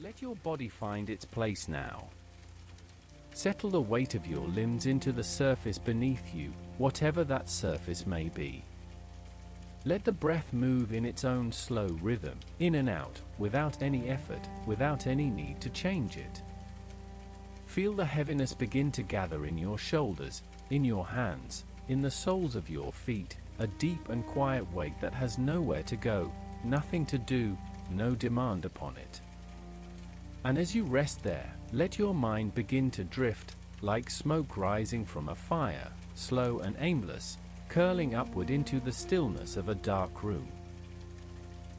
Let your body find its place now. Settle the weight of your limbs into the surface beneath you, whatever that surface may be. Let the breath move in its own slow rhythm, in and out, without any effort, without any need to change it. Feel the heaviness begin to gather in your shoulders, in your hands, in the soles of your feet, a deep and quiet weight that has nowhere to go, nothing to do, no demand upon it. And as you rest there, let your mind begin to drift, like smoke rising from a fire, slow and aimless, curling upward into the stillness of a dark room.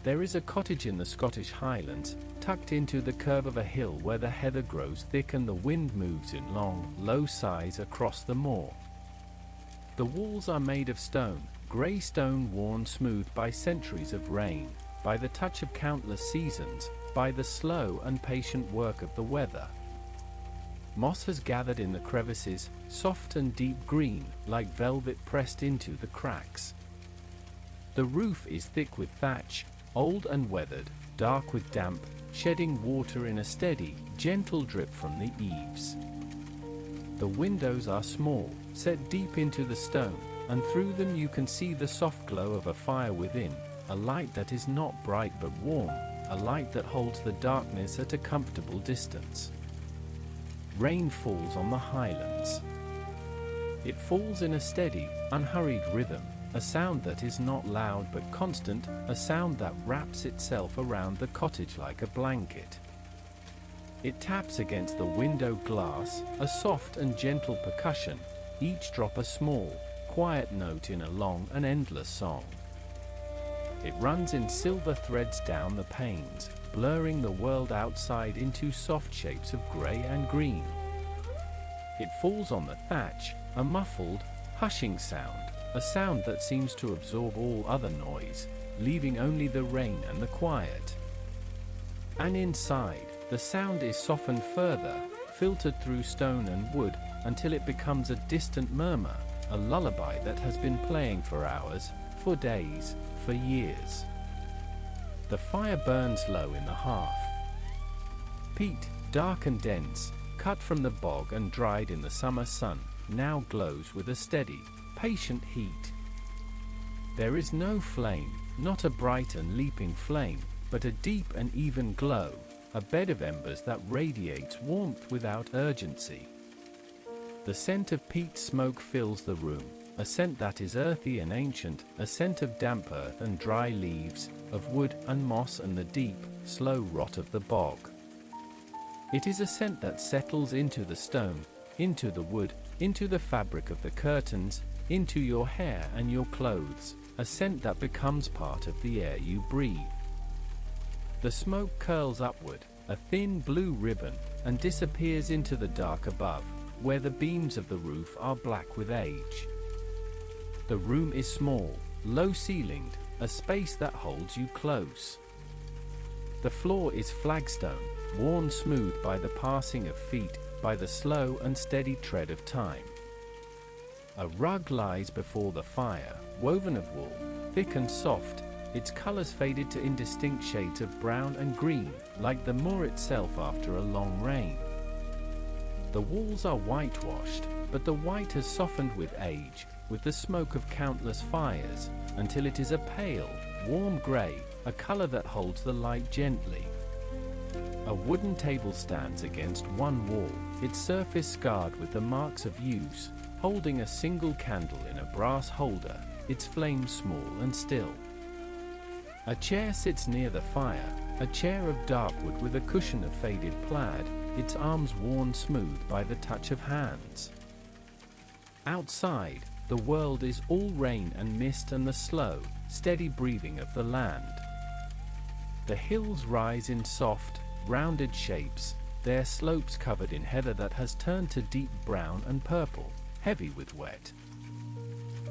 There is a cottage in the Scottish Highlands, tucked into the curve of a hill where the heather grows thick and the wind moves in long, low sighs across the moor. The walls are made of stone, grey stone worn smooth by centuries of rain, by the touch of countless seasons, by the slow and patient work of the weather. Moss has gathered in the crevices, soft and deep green, like velvet pressed into the cracks. The roof is thick with thatch, old and weathered, dark with damp, shedding water in a steady, gentle drip from the eaves. The windows are small, set deep into the stone, and through them you can see the soft glow of a fire within, a light that is not bright but warm, a light that holds the darkness at a comfortable distance. Rain falls on the highlands. It falls in a steady, unhurried rhythm, a sound that is not loud but constant, a sound that wraps itself around the cottage like a blanket. It taps against the window glass, a soft and gentle percussion, each drop a small, quiet note in a long and endless song. It runs in silver threads down the panes, blurring the world outside into soft shapes of grey and green. It falls on the thatch, a muffled, hushing sound, a sound that seems to absorb all other noise, leaving only the rain and the quiet. And inside, the sound is softened further, filtered through stone and wood, until it becomes a distant murmur, a lullaby that has been playing for hours, for days, for years. The fire burns low in the hearth. Peat, dark and dense, cut from the bog and dried in the summer sun, now glows with a steady, patient heat. There is no flame, not a bright and leaping flame, but a deep and even glow, a bed of embers that radiates warmth without urgency. The scent of peat smoke fills the room, a scent that is earthy and ancient, a scent of damp earth and dry leaves, of wood and moss and the deep, slow rot of the bog. It is a scent that settles into the stone, into the wood, into the fabric of the curtains, into your hair and your clothes, a scent that becomes part of the air you breathe. The smoke curls upward, a thin blue ribbon, and disappears into the dark above, where the beams of the roof are black with age. The room is small, low-ceilinged, a space that holds you close. The floor is flagstone, worn smooth by the passing of feet, by the slow and steady tread of time. A rug lies before the fire, woven of wool, thick and soft, its colors faded to indistinct shades of brown and green, like the moor itself after a long rain. The walls are whitewashed, but the white has softened with age, with the smoke of countless fires, until it is a pale, warm gray, a color that holds the light gently. A wooden table stands against one wall, its surface scarred with the marks of use, holding a single candle in a brass holder, its flame small and still. A chair sits near the fire, a chair of dark wood with a cushion of faded plaid, its arms worn smooth by the touch of hands. Outside, the world is all rain and mist and the slow, steady breathing of the land. The hills rise in soft, rounded shapes, their slopes covered in heather that has turned to deep brown and purple, heavy with wet.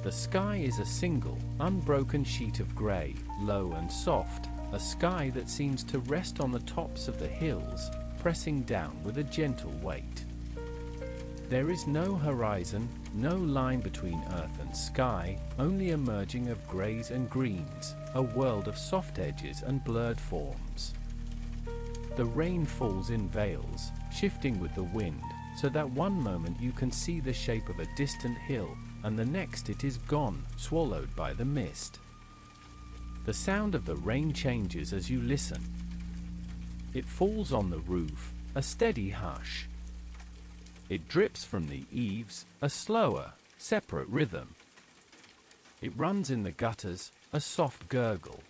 The sky is a single, unbroken sheet of grey, low and soft, a sky that seems to rest on the tops of the hills, pressing down with a gentle weight. There is no horizon, no line between earth and sky, only a merging of greys and greens, a world of soft edges and blurred forms. The rain falls in veils, shifting with the wind, so that one moment you can see the shape of a distant hill, and the next it is gone, swallowed by the mist. The sound of the rain changes as you listen. It falls on the roof, a steady hush. It drips from the eaves, a slower, separate rhythm. It runs in the gutters, a soft gurgle.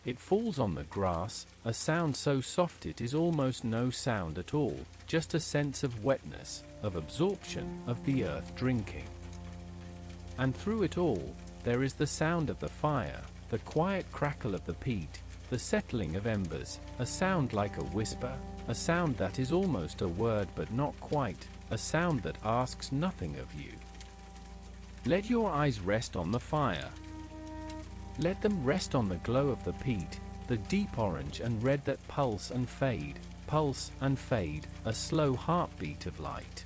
It falls on the grass, a sound so soft it is almost no sound at all, just a sense of wetness, of absorption, of the earth drinking. And through it all, there is the sound of the fire, the quiet crackle of the peat, the settling of embers, a sound like a whisper, a sound that is almost a word but not quite, a sound that asks nothing of you. Let your eyes rest on the fire. Let them rest on the glow of the peat, the deep orange and red that pulse and fade, a slow heartbeat of light.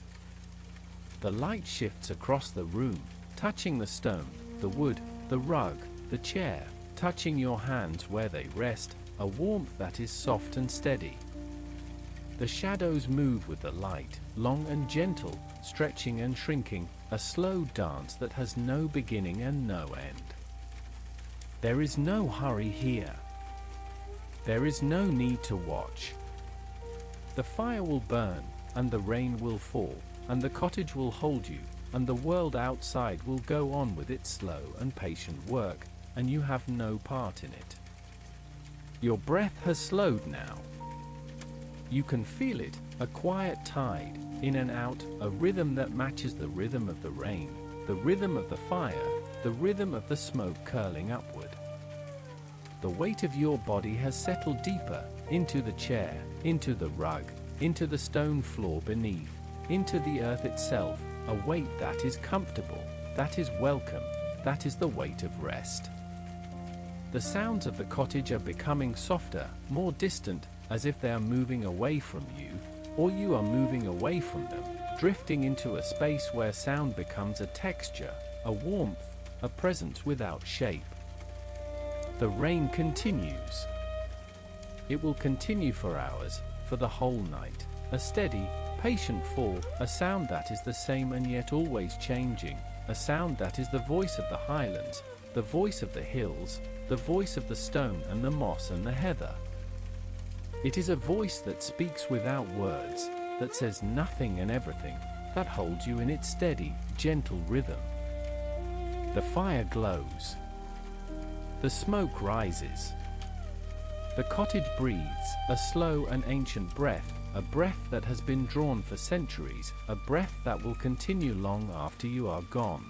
The light shifts across the room, touching the stone, the wood, the rug, the chair, touching your hands where they rest, a warmth that is soft and steady. The shadows move with the light, long and gentle, stretching and shrinking, a slow dance that has no beginning and no end. There is no hurry here. There is no need to watch. The fire will burn, and the rain will fall, and the cottage will hold you, and the world outside will go on with its slow and patient work, and you have no part in it. Your breath has slowed now. You can feel it, a quiet tide, in and out, a rhythm that matches the rhythm of the rain, the rhythm of the fire, the rhythm of the smoke curling upward. The weight of your body has settled deeper, into the chair, into the rug, into the stone floor beneath, into the earth itself, a weight that is comfortable, that is welcome, that is the weight of rest. The sounds of the cottage are becoming softer, more distant, as if they are moving away from you, or you are moving away from them, drifting into a space where sound becomes a texture, a warmth, a presence without shape. The rain continues. It will continue for hours, for the whole night, a steady, patient fall, a sound that is the same and yet always changing, a sound that is the voice of the highlands, the voice of the hills, the voice of the stone and the moss and the heather. It is a voice that speaks without words, that says nothing and everything, that holds you in its steady, gentle rhythm. The fire glows. The smoke rises. The cottage breathes, a slow and ancient breath, a breath that has been drawn for centuries, a breath that will continue long after you are gone.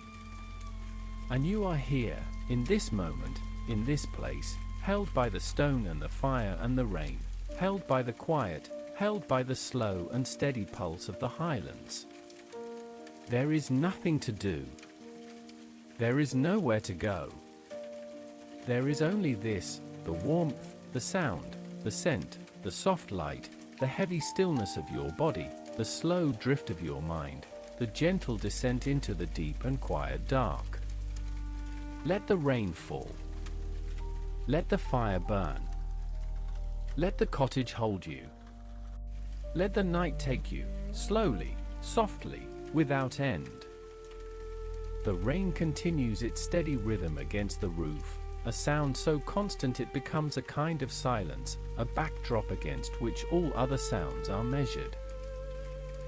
And you are here, in this moment, in this place, held by the stone and the fire and the rain, held by the quiet, held by the slow and steady pulse of the highlands. There is nothing to do. There is nowhere to go. There is only this, the warmth, the sound, the scent, the soft light, the heavy stillness of your body, the slow drift of your mind, the gentle descent into the deep and quiet dark. Let the rain fall. Let the fire burn. Let the cottage hold you. Let the night take you, slowly, softly, without end. The rain continues its steady rhythm against the roof, a sound so constant it becomes a kind of silence, a backdrop against which all other sounds are measured.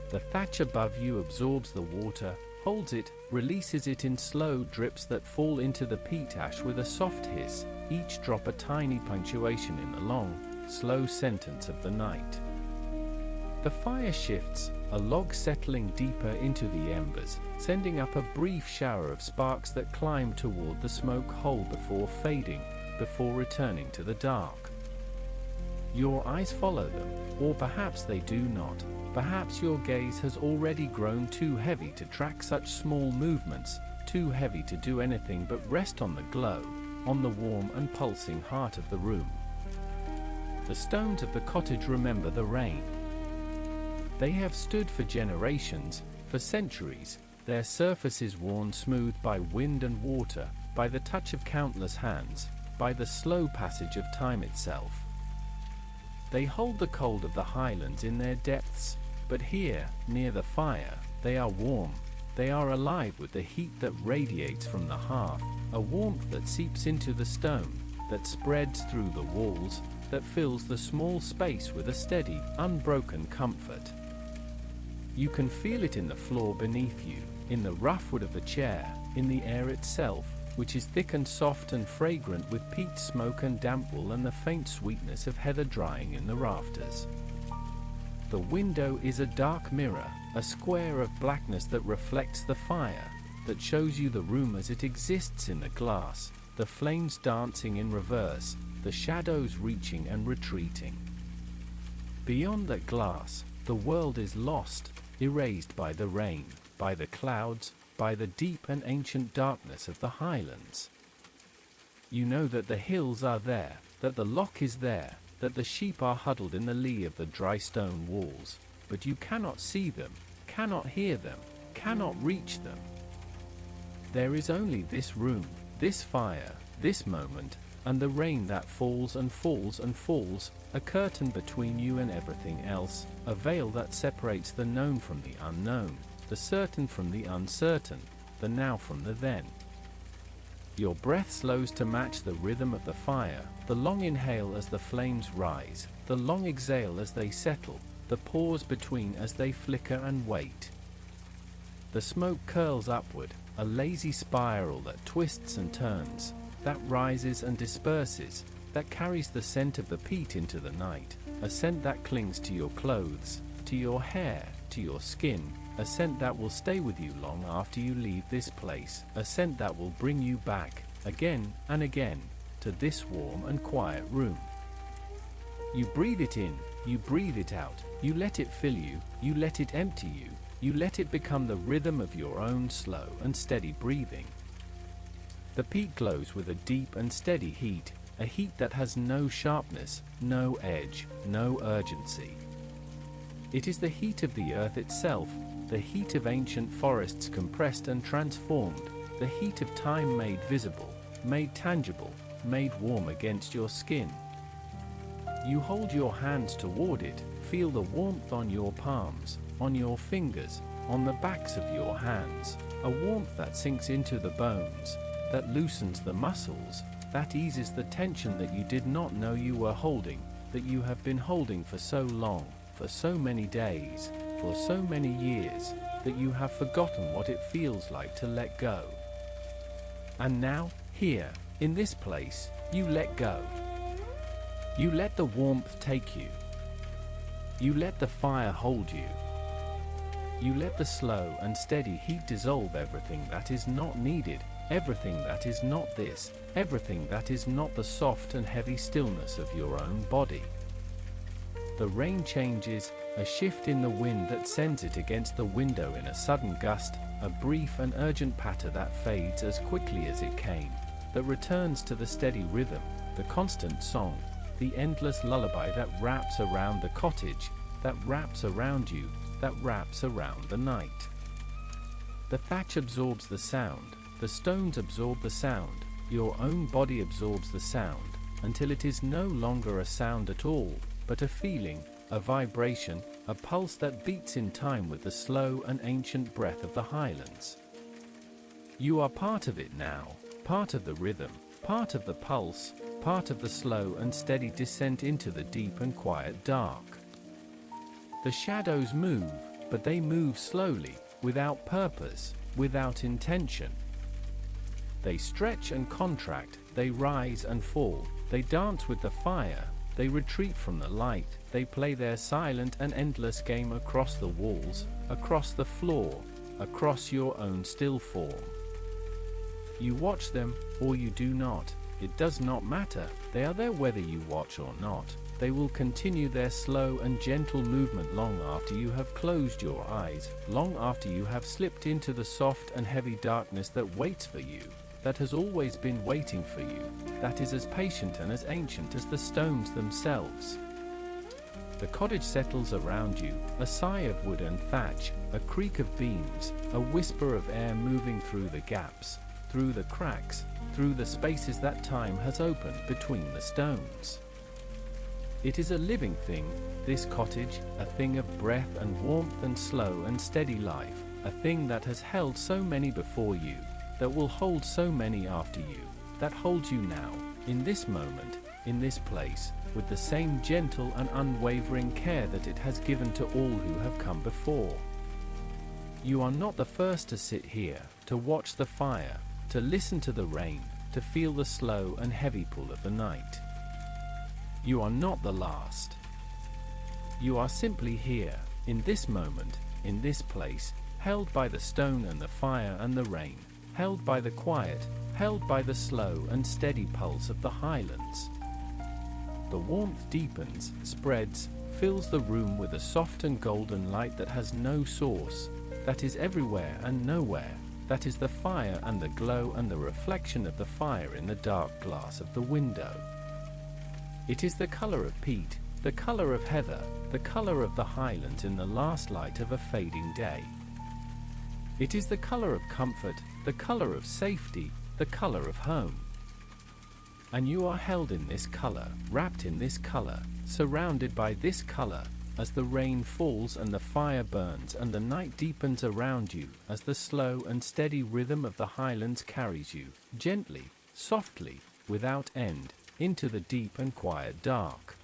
The thatch above you absorbs the water, holds it, releases it in slow drips that fall into the peat ash with a soft hiss, each drop a tiny punctuation in the long, slow sentence of the night. The fire shifts, a log settling deeper into the embers, sending up a brief shower of sparks that climb toward the smoke hole before fading, before returning to the dark. Your eyes follow them, or perhaps they do not. Perhaps your gaze has already grown too heavy to track such small movements, too heavy to do anything but rest on the glow, on the warm and pulsing heart of the room. The stones of the cottage remember the rain. They have stood for generations, for centuries, their surfaces worn smooth by wind and water, by the touch of countless hands, by the slow passage of time itself. They hold the cold of the highlands in their depths, but here, near the fire, they are warm. They are alive with the heat that radiates from the hearth, a warmth that seeps into the stone, that spreads through the walls, that fills the small space with a steady, unbroken comfort. You can feel it in the floor beneath you, in the rough wood of the chair, in the air itself, which is thick and soft and fragrant with peat smoke and damp wool and the faint sweetness of heather drying in the rafters. The window is a dark mirror, a square of blackness that reflects the fire, that shows you the room as it exists in the glass, the flames dancing in reverse, the shadows reaching and retreating. Beyond that glass, the world is lost, erased by the rain, by the clouds, by the deep and ancient darkness of the highlands. You know that the hills are there, that the loch is there, that the sheep are huddled in the lee of the dry stone walls, but you cannot see them, cannot hear them, cannot reach them. There is only this room, this fire, this moment, and the rain that falls and falls and falls, a curtain between you and everything else, a veil that separates the known from the unknown, the certain from the uncertain, the now from the then. Your breath slows to match the rhythm of the fire, the long inhale as the flames rise, the long exhale as they settle, the pause between as they flicker and wait. The smoke curls upward, a lazy spiral that twists and turns, that rises and disperses, that carries the scent of the peat into the night, a scent that clings to your clothes, to your hair, to your skin, a scent that will stay with you long after you leave this place, a scent that will bring you back, again and again, to this warm and quiet room. You breathe it in, you breathe it out, you let it fill you, you let it empty you, you let it become the rhythm of your own slow and steady breathing. The peat glows with a deep and steady heat, a heat that has no sharpness, no edge, no urgency. It is the heat of the earth itself, the heat of ancient forests compressed and transformed, the heat of time made visible, made tangible, made warm against your skin. You hold your hands toward it, feel the warmth on your palms, on your fingers, on the backs of your hands, a warmth that sinks into the bones, that loosens the muscles, that eases the tension that you did not know you were holding, that you have been holding for so long, for so many days, for so many years, that you have forgotten what it feels like to let go. And now, here, in this place, you let go. You let the warmth take you. You let the fire hold you. You let the slow and steady heat dissolve everything that is not needed, everything that is not this, everything that is not the soft and heavy stillness of your own body. The rain changes, a shift in the wind that sends it against the window in a sudden gust, a brief and urgent patter that fades as quickly as it came, that returns to the steady rhythm, the constant song, the endless lullaby that wraps around the cottage, that wraps around you, that wraps around the night. The thatch absorbs the sound, the stones absorb the sound, your own body absorbs the sound, until it is no longer a sound at all, but a feeling, a vibration, a pulse that beats in time with the slow and ancient breath of the highlands. You are part of it now, part of the rhythm, part of the pulse, part of the slow and steady descent into the deep and quiet dark. The shadows move, but they move slowly, without purpose, without intention. They stretch and contract, they rise and fall, they dance with the fire, they retreat from the light, they play their silent and endless game across the walls, across the floor, across your own still form. You watch them, or you do not, it does not matter, they are there whether you watch or not. They will continue their slow and gentle movement long after you have closed your eyes, long after you have slipped into the soft and heavy darkness that waits for you, that has always been waiting for you, that is as patient and as ancient as the stones themselves. The cottage settles around you, a sigh of wood and thatch, a creak of beams, a whisper of air moving through the gaps, through the cracks, through the spaces that time has opened between the stones. It is a living thing, this cottage, a thing of breath and warmth and slow and steady life, a thing that has held so many before you, that will hold so many after you, that holds you now, in this moment, in this place, with the same gentle and unwavering care that it has given to all who have come before. You are not the first to sit here, to watch the fire, to listen to the rain, to feel the slow and heavy pull of the night. You are not the last. You are simply here, in this moment, in this place, held by the stone and the fire and the rain, held by the quiet, held by the slow and steady pulse of the Highlands. The warmth deepens, spreads, fills the room with a soft and golden light that has no source, that is everywhere and nowhere, that is the fire and the glow and the reflection of the fire in the dark glass of the window. It is the color of peat, the color of heather, the color of the Highlands in the last light of a fading day. It is the color of comfort, the color of safety, the color of home. And you are held in this color, wrapped in this color, surrounded by this color, as the rain falls and the fire burns and the night deepens around you, as the slow and steady rhythm of the Highlands carries you, gently, softly, without end, into the deep and quiet dark.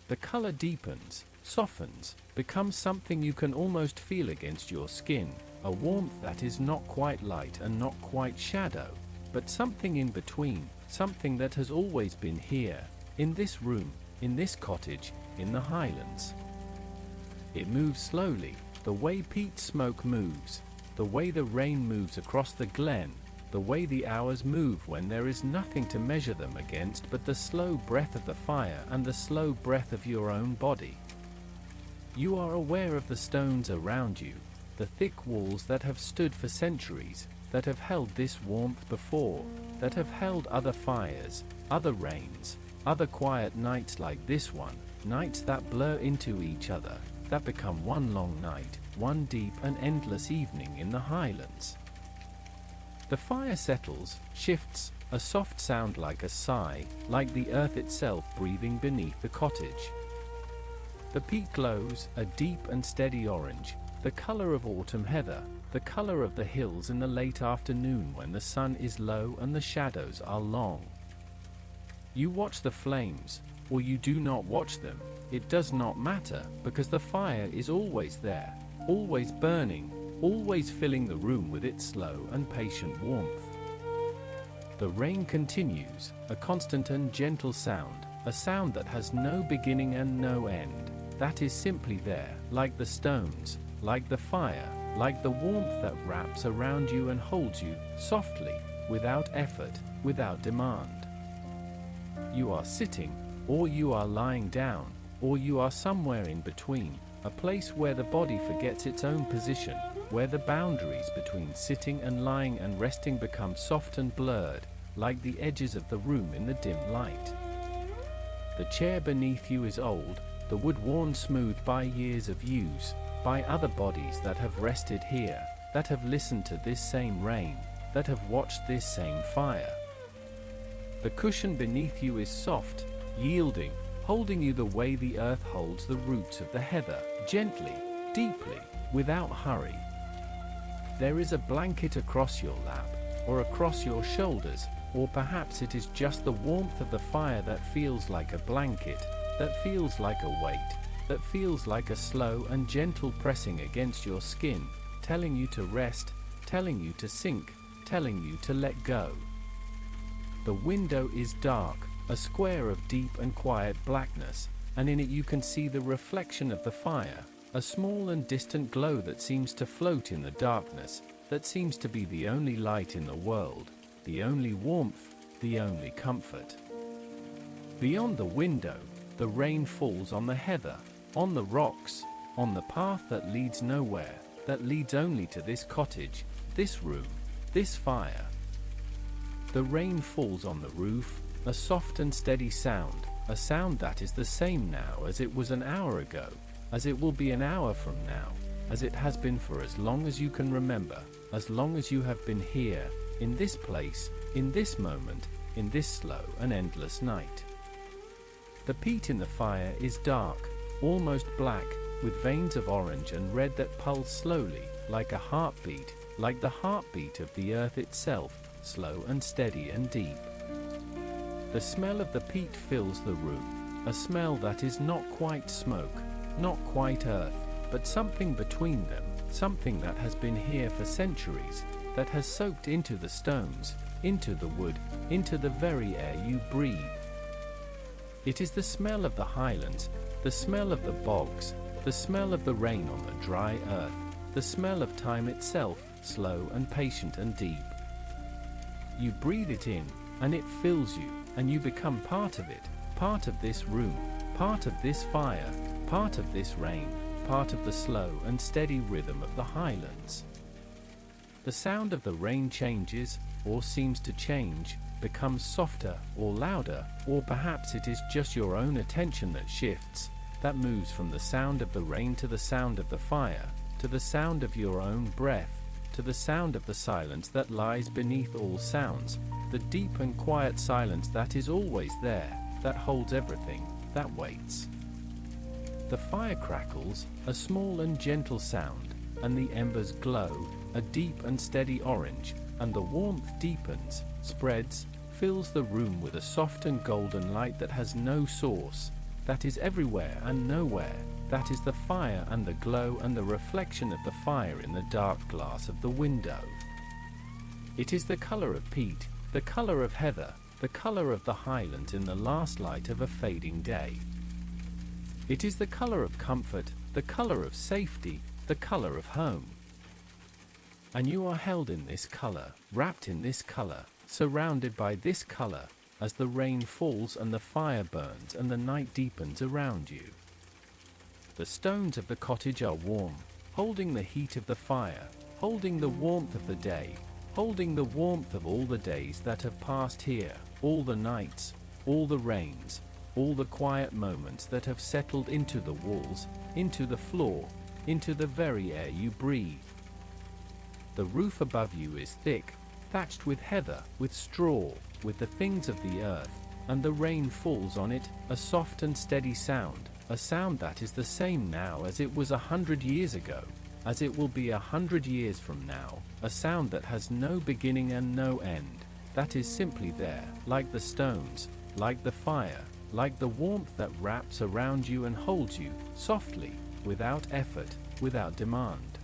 The color deepens, softens, becomes something you can almost feel against your skin, a warmth that is not quite light and not quite shadow, but something in between, something that has always been here, in this room, in this cottage, in the Highlands. It moves slowly, the way peat smoke moves, the way the rain moves across the glen, the way the hours move when there is nothing to measure them against but the slow breath of the fire and the slow breath of your own body. You are aware of the stones around you, the thick walls that have stood for centuries, that have held this warmth before, that have held other fires, other rains, other quiet nights like this one, nights that blur into each other, that become one long night, one deep and endless evening in the Highlands. The fire settles, shifts, a soft sound like a sigh, like the earth itself breathing beneath the cottage. The peat glows, a deep and steady orange, the color of autumn heather, the color of the hills in the late afternoon when the sun is low and the shadows are long. You watch the flames, or you do not watch them, it does not matter, because the fire is always there, always burning, always filling the room with its slow and patient warmth. The rain continues, a constant and gentle sound, a sound that has no beginning and no end, that is simply there, like the stones, like the fire, like the warmth that wraps around you and holds you, softly, without effort, without demand. You are sitting, or you are lying down, or you are somewhere in between, a place where the body forgets its own position, where the boundaries between sitting and lying and resting become soft and blurred, like the edges of the room in the dim light. The chair beneath you is old, the wood worn smooth by years of use, by other bodies that have rested here, that have listened to this same rain, that have watched this same fire. The cushion beneath you is soft, yielding, holding you the way the earth holds the roots of the heather, gently, deeply, without hurry. There is a blanket across your lap, or across your shoulders, or perhaps it is just the warmth of the fire that feels like a blanket, that feels like a weight, that feels like a slow and gentle pressing against your skin, telling you to rest, telling you to sink, telling you to let go. The window is dark, a square of deep and quiet blackness, and in it you can see the reflection of the fire, a small and distant glow that seems to float in the darkness, that seems to be the only light in the world, the only warmth, the only comfort. Beyond the window, the rain falls on the heather, on the rocks, on the path that leads nowhere, that leads only to this cottage, this room, this fire. The rain falls on the roof, a soft and steady sound, a sound that is the same now as it was an hour ago, as it will be an hour from now, as it has been for as long as you can remember, as long as you have been here, in this place, in this moment, in this slow and endless night. The peat in the fire is dark, almost black, with veins of orange and red that pulse slowly, like a heartbeat, like the heartbeat of the earth itself, slow and steady and deep. The smell of the peat fills the room, a smell that is not quite smoke, not quite earth, but something between them, something that has been here for centuries, that has soaked into the stones, into the wood, into the very air you breathe. It is the smell of the highlands, the smell of the bogs, the smell of the rain on the dry earth, the smell of time itself, slow and patient and deep. You breathe it in, and it fills you, and you become part of it, part of this room, part of this fire, part of this rain, part of the slow and steady rhythm of the highlands. The sound of the rain changes, or seems to change, becomes softer or louder, or perhaps it is just your own attention that shifts, that moves from the sound of the rain to the sound of the fire, to the sound of your own breath, to the sound of the silence that lies beneath all sounds, the deep and quiet silence that is always there, that holds everything, that waits. The fire crackles, a small and gentle sound, and the embers glow, a deep and steady orange, and the warmth deepens, spreads, fills the room with a soft and golden light that has no source, that is everywhere and nowhere, that is the fire and the glow and the reflection of the fire in the dark glass of the window. It is the color of peat, the color of heather, the color of the highlands in the last light of a fading day. It is the color of comfort, the color of safety, the color of home. And you are held in this color, wrapped in this color, surrounded by this color, as the rain falls and the fire burns and the night deepens around you. The stones of the cottage are warm, holding the heat of the fire, holding the warmth of the day, holding the warmth of all the days that have passed here, all the nights, all the rains, all the quiet moments that have settled into the walls, into the floor, into the very air you breathe. The roof above you is thick, thatched with heather, with straw, with the things of the earth, and the rain falls on it, a soft and steady sound, a sound that is the same now as it was 100 years ago, as it will be 100 years from now, a sound that has no beginning and no end, that is simply there, like the stones, like the fire, like the warmth that wraps around you and holds you, softly, without effort, without demand.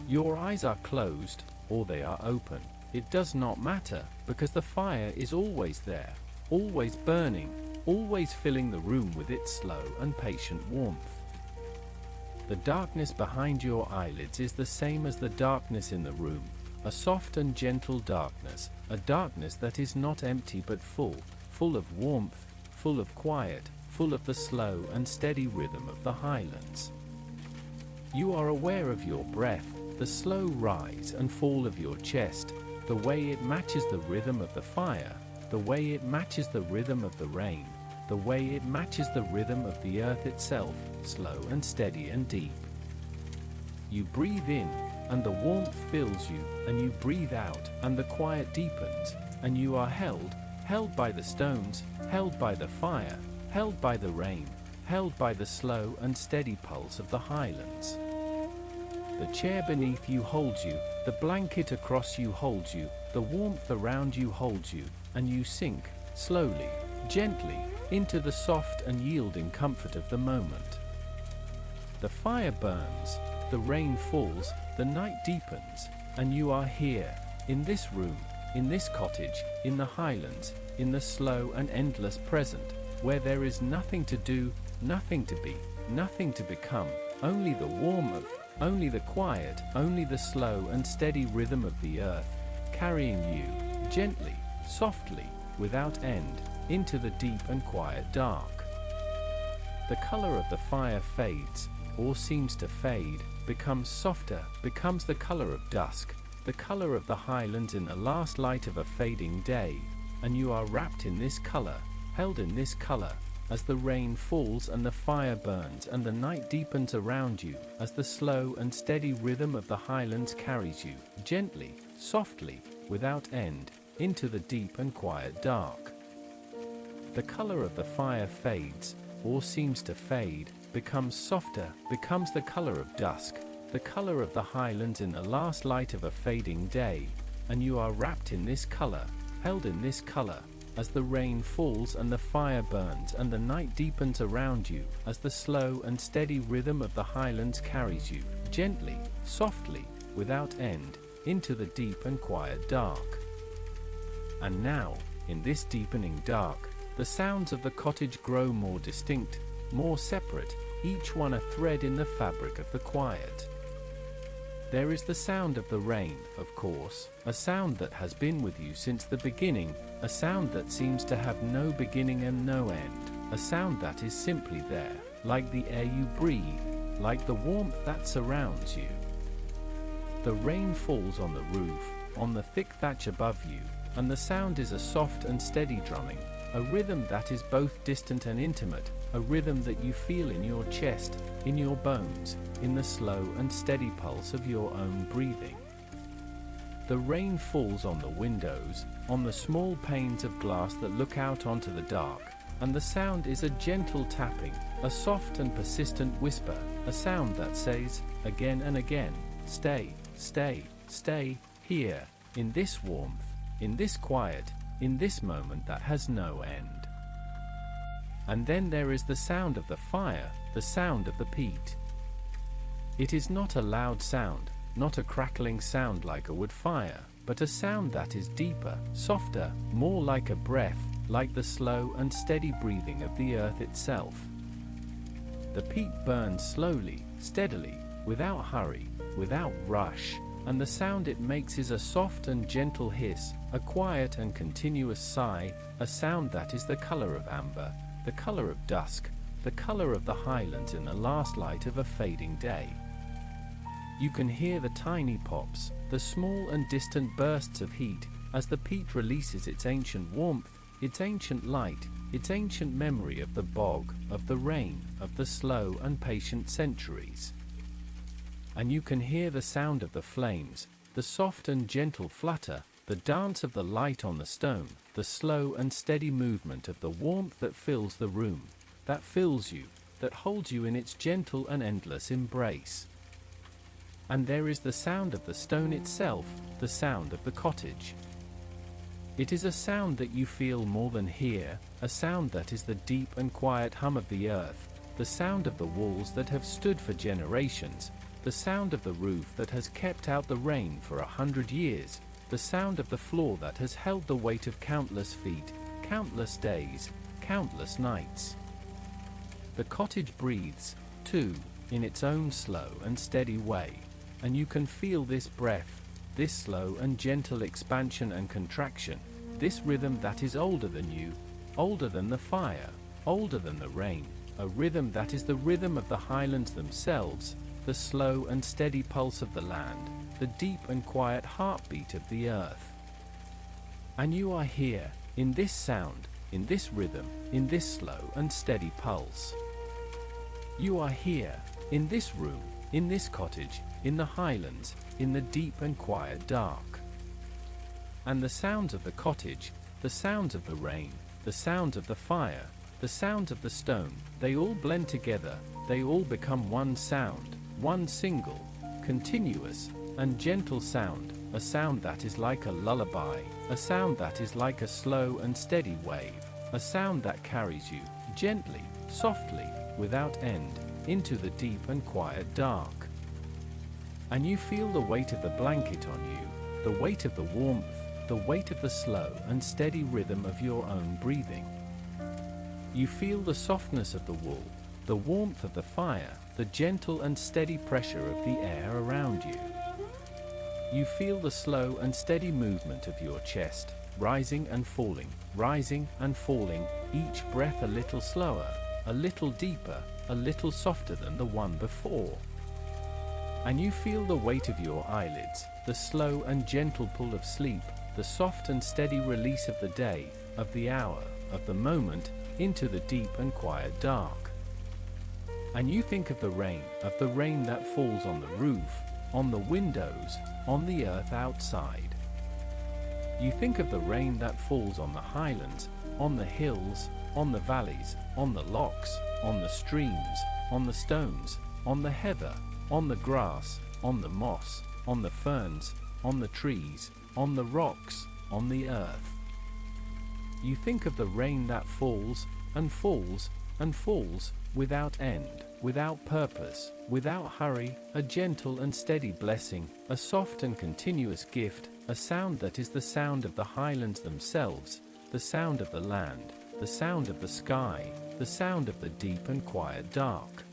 Your eyes are closed, or they are open. It does not matter, because the fire is always there, always burning, always filling the room with its slow and patient warmth. The darkness behind your eyelids is the same as the darkness in the room, a soft and gentle darkness, a darkness that is not empty but full, full of warmth, full of quiet, full of the slow and steady rhythm of the highlands. You are aware of your breath, the slow rise and fall of your chest, the way it matches the rhythm of the fire, the way it matches the rhythm of the rain, the way it matches the rhythm of the earth itself, slow and steady and deep. You breathe in, and the warmth fills you, and you breathe out, and the quiet deepens, and you are held by the stones, held by the fire, held by the rain, held by the slow and steady pulse of the highlands. The chair beneath you holds you, the blanket across you holds you, the warmth around you holds you, and you sink, slowly, gently, into the soft and yielding comfort of the moment. The fire burns, the rain falls, the night deepens, and you are here, in this room, in this cottage, in the highlands, in the slow and endless present, where there is nothing to do, nothing to be, nothing to become, only the warmth, only the quiet, only the slow and steady rhythm of the earth, carrying you, gently, softly, without end, into the deep and quiet dark. The color of the fire fades, or seems to fade, becomes softer, becomes the color of dusk, the color of the highlands in the last light of a fading day, and you are wrapped in this color, held in this color, as the rain falls and the fire burns and the night deepens around you, as the slow and steady rhythm of the highlands carries you, gently, softly, without end, into the deep and quiet dark. the color of the fire fades, or seems to fade, becomes softer, becomes the color of dusk, the color of the highlands in the last light of a fading day, and you are wrapped in this color, held in this color, as the rain falls and the fire burns and the night deepens around you, as the slow and steady rhythm of the highlands carries you, gently, softly, without end, into the deep and quiet dark. And now, in this deepening dark, the sounds of the cottage grow more distinct, more separate, each one a thread in the fabric of the quiet. There is the sound of the rain, of course, a sound that has been with you since the beginning, a sound that seems to have no beginning and no end, a sound that is simply there, like the air you breathe, like the warmth that surrounds you. The rain falls on the roof, on the thick thatch above you, and the sound is a soft and steady drumming, a rhythm that is both distant and intimate, a rhythm that you feel in your chest, in your bones, in the slow and steady pulse of your own breathing. The rain falls on the windows, on the small panes of glass that look out onto the dark, and the sound is a gentle tapping, a soft and persistent whisper, a sound that says, again and again, stay, stay, stay, here, in this warmth, in this quiet, in this moment that has no end. And then there is the sound of the fire, the sound of the peat. It is not a loud sound, not a crackling sound like a wood fire, but a sound that is deeper, softer, more like a breath, like the slow and steady breathing of the earth itself. The peat burns slowly, steadily, without hurry, without rush, and the sound it makes is a soft and gentle hiss, a quiet and continuous sigh, a sound that is the color of amber, the color of dusk, the color of the highlands in the last light of a fading day. You can hear the tiny pops, the small and distant bursts of heat, as the peat releases its ancient warmth, its ancient light, its ancient memory of the bog, of the rain, of the slow and patient centuries. And you can hear the sound of the flames, the soft and gentle flutter, the dance of the light on the stone, the slow and steady movement of the warmth that fills the room, that fills you, that holds you in its gentle and endless embrace. And there is the sound of the stone itself, the sound of the cottage. It is a sound that you feel more than hear, a sound that is the deep and quiet hum of the earth, the sound of the walls that have stood for generations, the sound of the roof that has kept out the rain for 100 years, the sound of the floor that has held the weight of countless feet, countless days, countless nights. The cottage breathes, too, in its own slow and steady way, and you can feel this breath, this slow and gentle expansion and contraction, this rhythm that is older than you, older than the fire, older than the rain, a rhythm that is the rhythm of the highlands themselves, the slow and steady pulse of the land, the deep and quiet heartbeat of the earth. And you are here, in this sound, in this rhythm, in this slow and steady pulse. You are here, in this room, in this cottage, in the highlands, in the deep and quiet dark. And the sounds of the cottage, the sounds of the rain, the sounds of the fire, the sounds of the stone, they all blend together, they all become one sound, one single, continuous, and gentle sound, a sound that is like a lullaby, a sound that is like a slow and steady wave, a sound that carries you, gently, softly, without end, into the deep and quiet dark. And you feel the weight of the blanket on you, the weight of the warmth, the weight of the slow and steady rhythm of your own breathing. You feel the softness of the wool, the warmth of the fire, the gentle and steady pressure of the air around you. You feel the slow and steady movement of your chest, rising and falling, each breath a little slower, a little deeper, a little softer than the one before. And you feel the weight of your eyelids, the slow and gentle pull of sleep, the soft and steady release of the day, of the hour, of the moment, into the deep and quiet dark. And you think of the rain that falls on the roof, on the windows, on the earth outside. You think of the rain that falls on the highlands, on the hills, on the valleys, on the lochs, on the streams, on the stones, on the heather, on the grass, on the moss, on the ferns, on the trees, on the rocks, on the earth. You think of the rain that falls, and falls, and falls, without end, without purpose, without hurry, a gentle and steady blessing, a soft and continuous gift, a sound that is the sound of the highlands themselves, the sound of the land, the sound of the sky, the sound of the deep and quiet dark.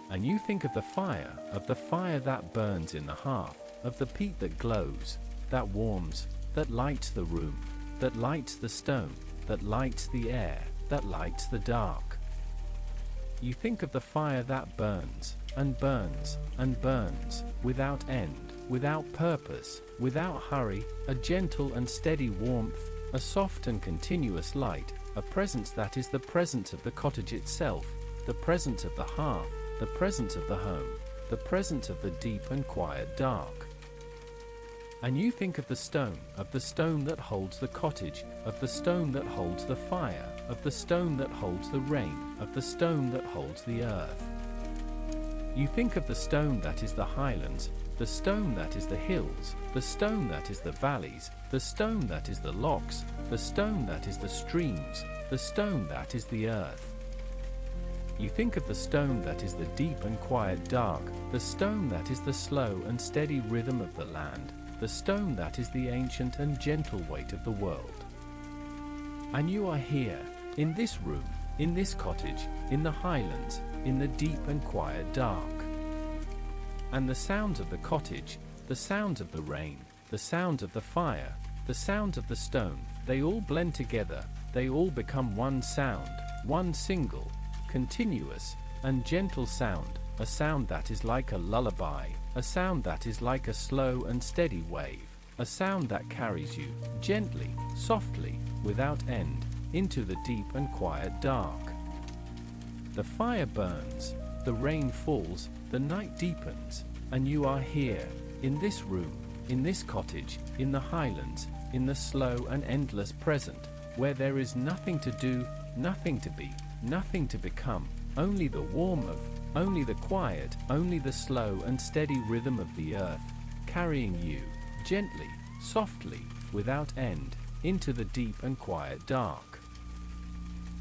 And you think of the fire that burns in the hearth, of the peat that glows, that warms, that lights the room, that lights the stone, that lights the air, that lights the dark. You think of the fire that burns, and burns, and burns, without end, without purpose, without hurry, a gentle and steady warmth, a soft and continuous light, a presence that is the presence of the cottage itself, the presence of the hearth, the presence of the home, the presence of the deep and quiet dark. And you think of the stone that holds the cottage, of the stone that holds the fire, of the stone that holds the rain, of the stone that holds the earth. You think of the stone that is the highlands, the stone that is the hills, the stone that is the valleys, the stone that is the lochs, the stone that is the streams, the stone that is the earth. You think of the stone that is the deep and quiet dark, the stone that is the slow and steady rhythm of the land, the stone that is the ancient and gentle weight of the world. And you are here, in this room, in this cottage, in the highlands, in the deep and quiet dark. And the sounds of the cottage, the sounds of the rain, the sounds of the fire, the sounds of the stone, they all blend together, they all become one sound, one single, continuous, and gentle sound, a sound that is like a lullaby, a sound that is like a slow and steady wave, a sound that carries you, gently, softly, without end, into the deep and quiet dark. The fire burns, the rain falls, the night deepens, and you are here, in this room, in this cottage, in the highlands, in the slow and endless present, where there is nothing to do, nothing to be, nothing to become, only the warmth, only the quiet, only the slow and steady rhythm of the earth, carrying you, gently, softly, without end, into the deep and quiet dark.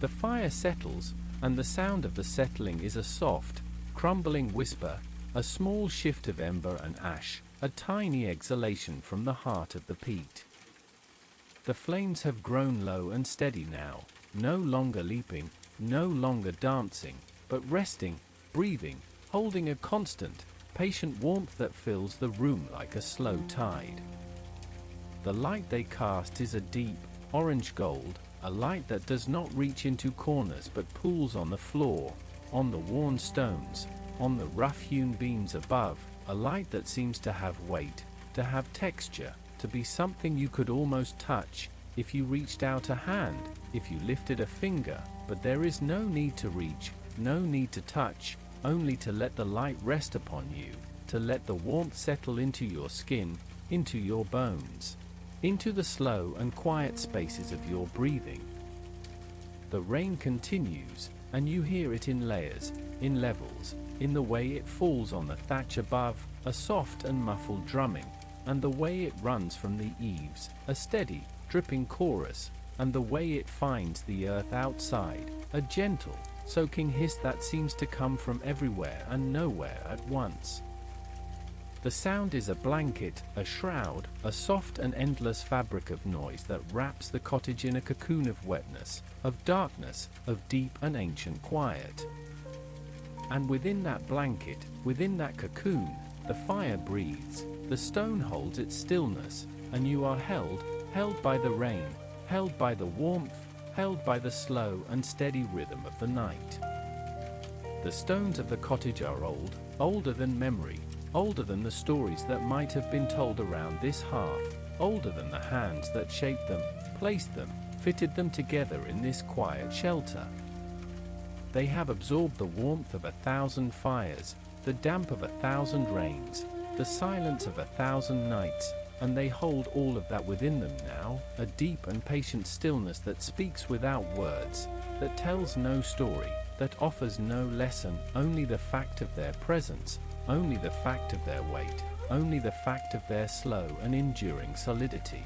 The fire settles, and the sound of the settling is a soft, crumbling whisper, a small shift of ember and ash, a tiny exhalation from the heart of the peat. The flames have grown low and steady now, no longer leaping, no longer dancing, but resting, breathing, holding a constant, patient warmth that fills the room like a slow tide. The light they cast is a deep, orange gold, a light that does not reach into corners but pools on the floor, on the worn stones, on the rough-hewn beams above, a light that seems to have weight, to have texture, to be something you could almost touch, if you reached out a hand, if you lifted a finger, but there is no need to reach, no need to touch, only to let the light rest upon you, to let the warmth settle into your skin, into your bones, into the slow and quiet spaces of your breathing. The rain continues, and you hear it in layers, in levels, in the way it falls on the thatch above, a soft and muffled drumming, and the way it runs from the eaves, a steady, dripping chorus, and the way it finds the earth outside, a gentle, soaking hiss that seems to come from everywhere and nowhere at once. The sound is a blanket, a shroud, a soft and endless fabric of noise that wraps the cottage in a cocoon of wetness, of darkness, of deep and ancient quiet. And within that blanket, within that cocoon, the fire breathes, the stone holds its stillness, and you are held by the rain, held by the warmth, held by the slow and steady rhythm of the night. The stones of the cottage are old, older than memory, older than the stories that might have been told around this hearth, older than the hands that shaped them, placed them, fitted them together in this quiet shelter. They have absorbed the warmth of 1,000 fires, the damp of 1,000 rains, the silence of 1,000 nights, and they hold all of that within them now, a deep and patient stillness that speaks without words, that tells no story, that offers no lesson, only the fact of their presence, only the fact of their weight, only the fact of their slow and enduring solidity.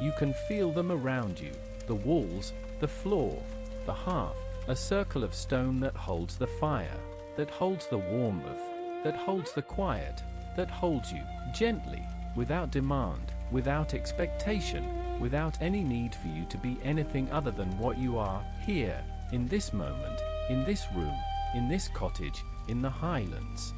You can feel them around you, the walls, the floor, the hearth, a circle of stone that holds the fire, that holds the warmth, that holds the quiet, that holds you, gently, without demand, without expectation, without any need for you to be anything other than what you are, here, in this moment, in this room, in this cottage, in the Highlands.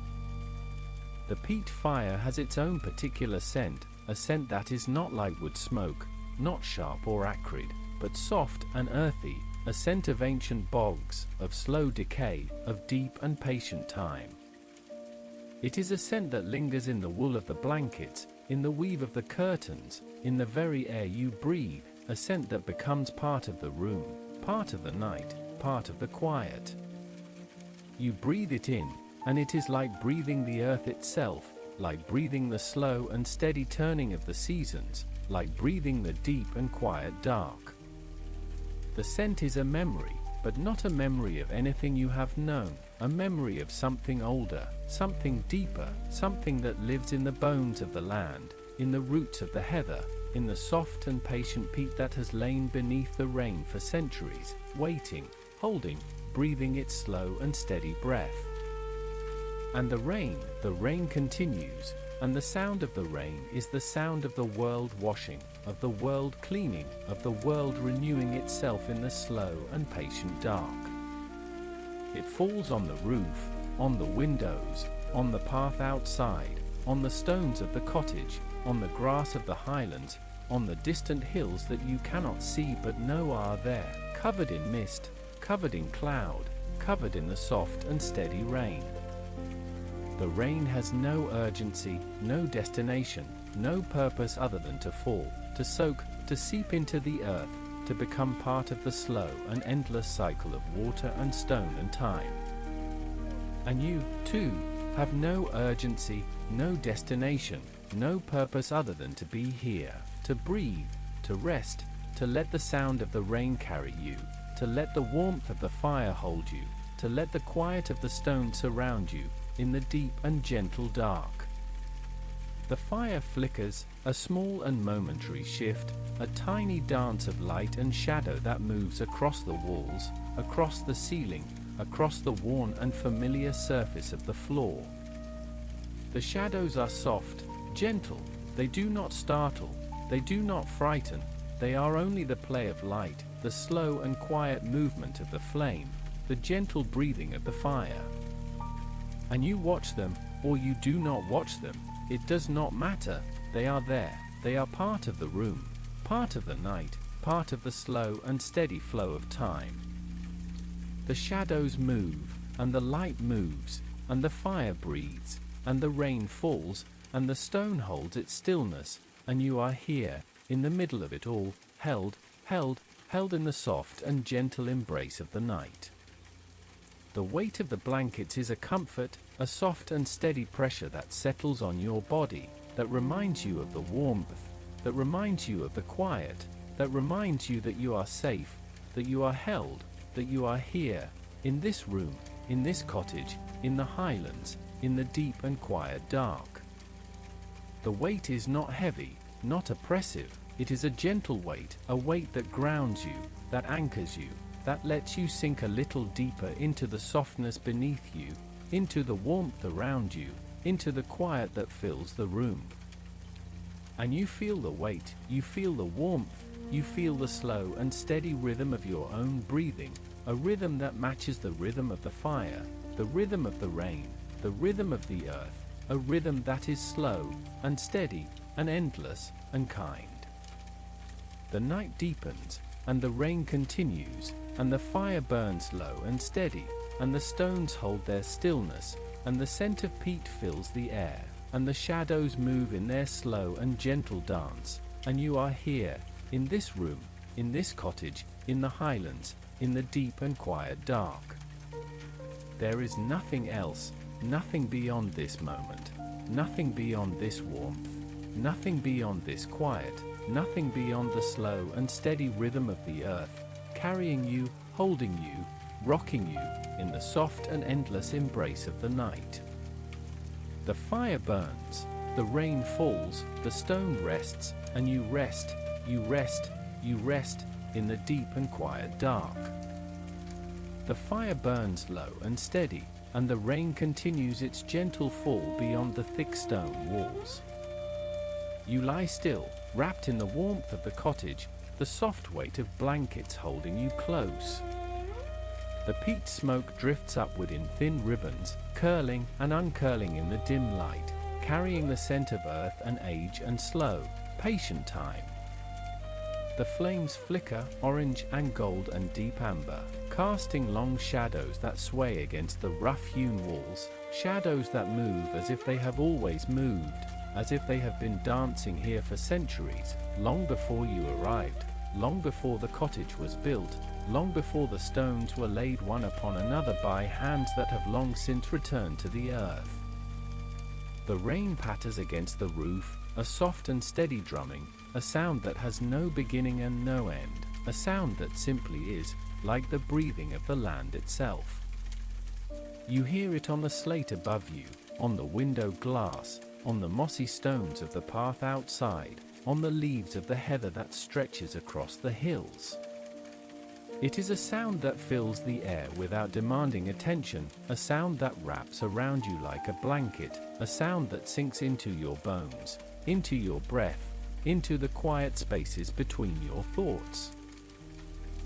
The peat fire has its own particular scent, a scent that is not like wood smoke, not sharp or acrid, but soft and earthy, a scent of ancient bogs, of slow decay, of deep and patient time. It is a scent that lingers in the wool of the blankets, in the weave of the curtains, in the very air you breathe, a scent that becomes part of the room, part of the night, part of the quiet. You breathe it in, and it is like breathing the earth itself, like breathing the slow and steady turning of the seasons, like breathing the deep and quiet dark. The scent is a memory, but not a memory of anything you have known, a memory of something older, something deeper, something that lives in the bones of the land, in the roots of the heather, in the soft and patient peat that has lain beneath the rain for centuries, waiting, holding, breathing its slow and steady breath. And the rain continues, and the sound of the rain is the sound of the world washing, of the world cleaning, of the world renewing itself in the slow and patient dark. It falls on the roof, on the windows, on the path outside, on the stones of the cottage, on the grass of the highlands, on the distant hills that you cannot see but know are there, covered in mist, covered in cloud, covered in the soft and steady rain. The rain has no urgency, no destination, no purpose other than to fall, to soak, to seep into the earth, to become part of the slow and endless cycle of water and stone and time. And you, too, have no urgency, no destination, no purpose other than to be here, to breathe, to rest, to let the sound of the rain carry you, to let the warmth of the fire hold you, to let the quiet of the stone surround you, in the deep and gentle dark. The fire flickers, a small and momentary shift, a tiny dance of light and shadow that moves across the walls, across the ceiling, across the worn and familiar surface of the floor. The shadows are soft, gentle, they do not startle, they do not frighten, they are only the play of light, the slow and quiet movement of the flame, the gentle breathing of the fire. And you watch them, or you do not watch them, it does not matter, they are there, they are part of the room, part of the night, part of the slow and steady flow of time. The shadows move, and the light moves, and the fire breathes, and the rain falls, and the stone holds its stillness, and you are here, in the middle of it all, held in the soft and gentle embrace of the night. The weight of the blankets is a comfort, a soft and steady pressure that settles on your body, that reminds you of the warmth, that reminds you of the quiet, that reminds you that you are safe, that you are held, that you are here, in this room, in this cottage, in the Highlands, in the deep and quiet dark. The weight is not heavy, not oppressive, it is a gentle weight, a weight that grounds you, that anchors you, that lets you sink a little deeper into the softness beneath you, into the warmth around you, into the quiet that fills the room. And you feel the weight, you feel the warmth, you feel the slow and steady rhythm of your own breathing, a rhythm that matches the rhythm of the fire, the rhythm of the rain, the rhythm of the earth, a rhythm that is slow and steady and endless and kind. The night deepens, and the rain continues, and the fire burns low and steady, and the stones hold their stillness, and the scent of peat fills the air, and the shadows move in their slow and gentle dance, and you are here, in this room, in this cottage, in the Highlands, in the deep and quiet dark. There is nothing else, nothing beyond this moment, nothing beyond this warmth. nothing beyond this quiet, nothing beyond the slow and steady rhythm of the earth, carrying you, holding you, rocking you, in the soft and endless embrace of the night. The fire burns, the rain falls, the stone rests, and you rest, you rest, you rest, in the deep and quiet dark. The fire burns low and steady, and the rain continues its gentle fall beyond the thick stone walls. You lie still, wrapped in the warmth of the cottage, the soft weight of blankets holding you close. The peat smoke drifts upward in thin ribbons, curling and uncurling in the dim light, carrying the scent of earth and age and slow, patient time. The flames flicker, orange and gold and deep amber, casting long shadows that sway against the rough-hewn walls, shadows that move as if they have always moved, as if they have been dancing here for centuries, long before you arrived, long before the cottage was built, long before the stones were laid one upon another by hands that have long since returned to the earth. The rain patters against the roof, a soft and steady drumming, a sound that has no beginning and no end, a sound that simply is, like the breathing of the land itself. You hear it on the slate above you, on the window glass, on the mossy stones of the path outside, on the leaves of the heather that stretches across the hills. It is a sound that fills the air without demanding attention, a sound that wraps around you like a blanket, a sound that sinks into your bones, into your breath, into the quiet spaces between your thoughts.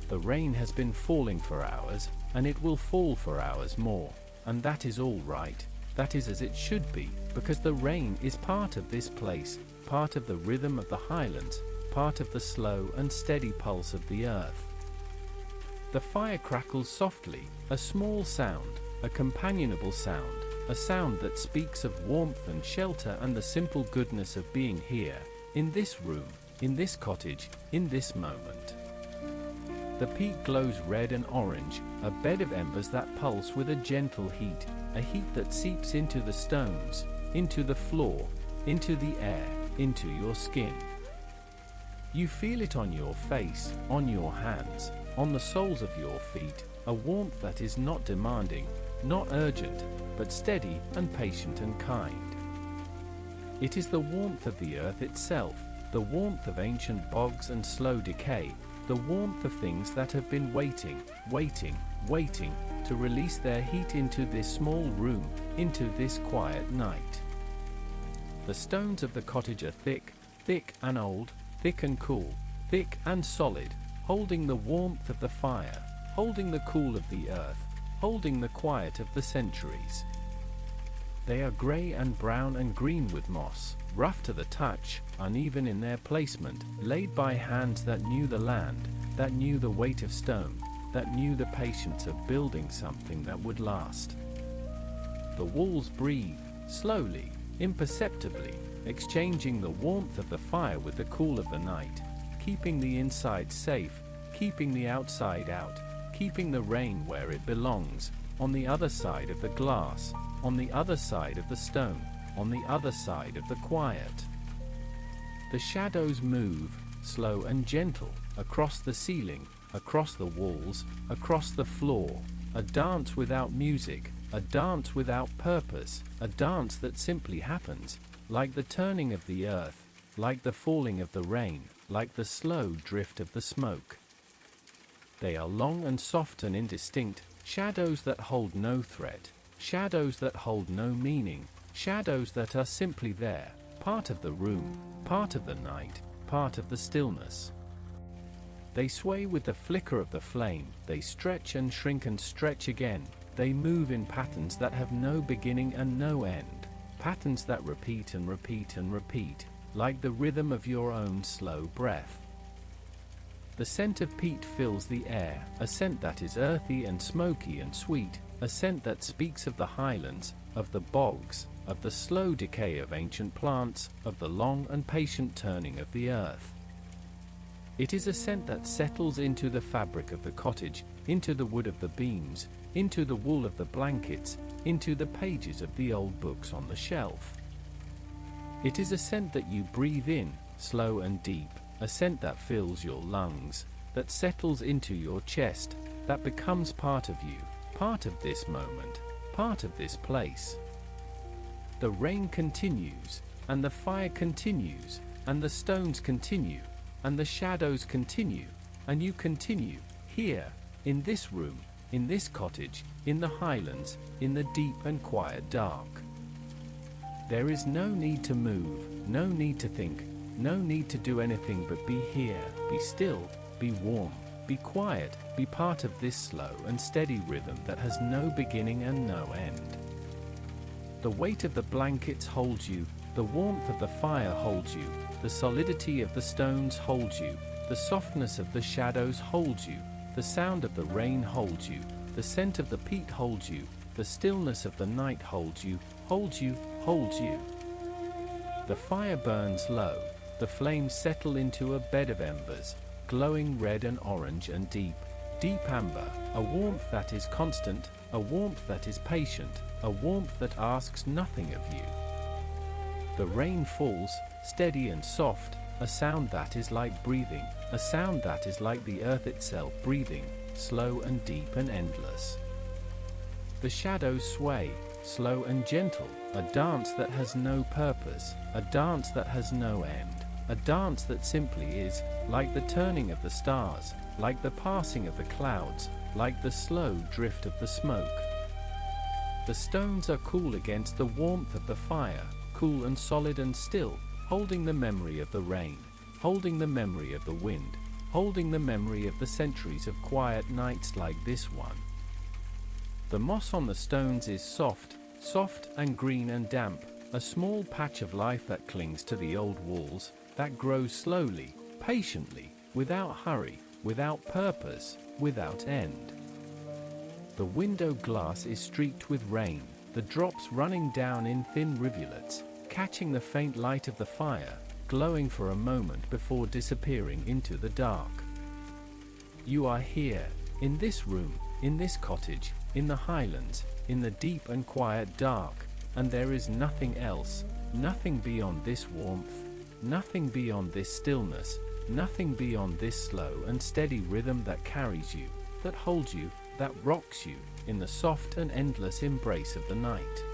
The rain has been falling for hours, and it will fall for hours more, and that is all right, that is as it should be, because the rain is part of this place, part of the rhythm of the Highlands, part of the slow and steady pulse of the earth. The fire crackles softly, a small sound, a companionable sound, a sound that speaks of warmth and shelter and the simple goodness of being here, in this room, in this cottage, in this moment. The peat glows red and orange, a bed of embers that pulse with a gentle heat, a heat that seeps into the stones, into the floor, into the air, into your skin. You feel it on your face, on your hands, on the soles of your feet, a warmth that is not demanding, not urgent, but steady and patient and kind. It is the warmth of the earth itself, the warmth of ancient bogs and slow decay, the warmth of things that have been waiting, waiting, waiting, to release their heat into this small room, into this quiet night. The stones of the cottage are thick, thick and old, thick and cool, thick and solid, holding the warmth of the fire, holding the cool of the earth, holding the quiet of the centuries. They are grey and brown and green with moss, rough to the touch, uneven in their placement, laid by hands that knew the land, that knew the weight of stone, that knew the patience of building something that would last. The walls breathe, slowly, imperceptibly, exchanging the warmth of the fire with the cool of the night, keeping the inside safe, keeping the outside out, keeping the rain where it belongs, on the other side of the glass, on the other side of the stone, on the other side of the quiet. The shadows move, slow and gentle, across the ceiling, across the walls, across the floor, a dance without music, a dance without purpose, a dance that simply happens, like the turning of the earth, like the falling of the rain, like the slow drift of the smoke. They are long and soft and indistinct, shadows that hold no threat, shadows that hold no meaning, shadows that are simply there, part of the room, part of the night, part of the stillness. They sway with the flicker of the flame, they stretch and shrink and stretch again, they move in patterns that have no beginning and no end, patterns that repeat and repeat and repeat, like the rhythm of your own slow breath. The scent of peat fills the air, a scent that is earthy and smoky and sweet, a scent that speaks of the highlands, of the bogs, of the slow decay of ancient plants, of the long and patient turning of the earth. It is a scent that settles into the fabric of the cottage, into the wood of the beams, into the wool of the blankets, into the pages of the old books on the shelf. It is a scent that you breathe in, slow and deep, a scent that fills your lungs, that settles into your chest, that becomes part of you, part of this moment, part of this place. The rain continues, and the fire continues, and the stones continue, and the shadows continue, and you continue, here, in this room, in this cottage, in the Highlands, in the deep and quiet dark. There is no need to move, no need to think, no need to do anything but be here, be still, be warm, be quiet, be part of this slow and steady rhythm that has no beginning and no end. The weight of the blankets holds you, the warmth of the fire holds you, the solidity of the stones holds you, the softness of the shadows holds you, the sound of the rain holds you, the scent of the peat holds you, the stillness of the night holds you, holds you, holds you. The fire burns low, the flames settle into a bed of embers, glowing red and orange and deep, deep amber, a warmth that is constant, a warmth that is patient, a warmth that asks nothing of you. The rain falls, steady and soft, a sound that is like breathing, a sound that is like the earth itself breathing, slow and deep and endless. The shadows sway, slow and gentle, a dance that has no purpose, a dance that has no end, a dance that simply is, like the turning of the stars, like the passing of the clouds, like the slow drift of the smoke. The stones are cool against the warmth of the fire, cool and solid and still, holding the memory of the rain, holding the memory of the wind, holding the memory of the centuries of quiet nights like this one. The moss on the stones is soft, soft and green and damp, a small patch of life that clings to the old walls, that grows slowly, patiently, without hurry, without purpose, without end. The window glass is streaked with rain, the drops running down in thin rivulets, catching the faint light of the fire, glowing for a moment before disappearing into the dark. You are here, in this room, in this cottage, in the Highlands, in the deep and quiet dark, and there is nothing else, nothing beyond this warmth, nothing beyond this stillness, nothing beyond this slow and steady rhythm that carries you, that holds you, that rocks you, in the soft and endless embrace of the night.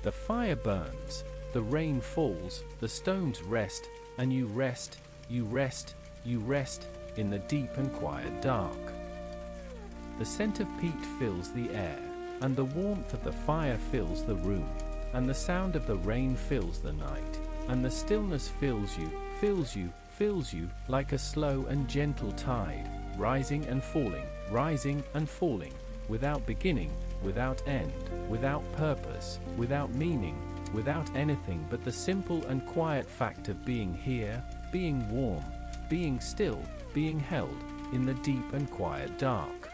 The fire burns, the rain falls, the stones rest, and you rest, you rest, you rest, in the deep and quiet dark. The scent of peat fills the air, and the warmth of the fire fills the room, and the sound of the rain fills the night, and the stillness fills you, fills you, fills you, like a slow and gentle tide, rising and falling, without beginning, without end, without purpose, without meaning, without anything but the simple and quiet fact of being here, being warm, being still, being held, in the deep and quiet dark.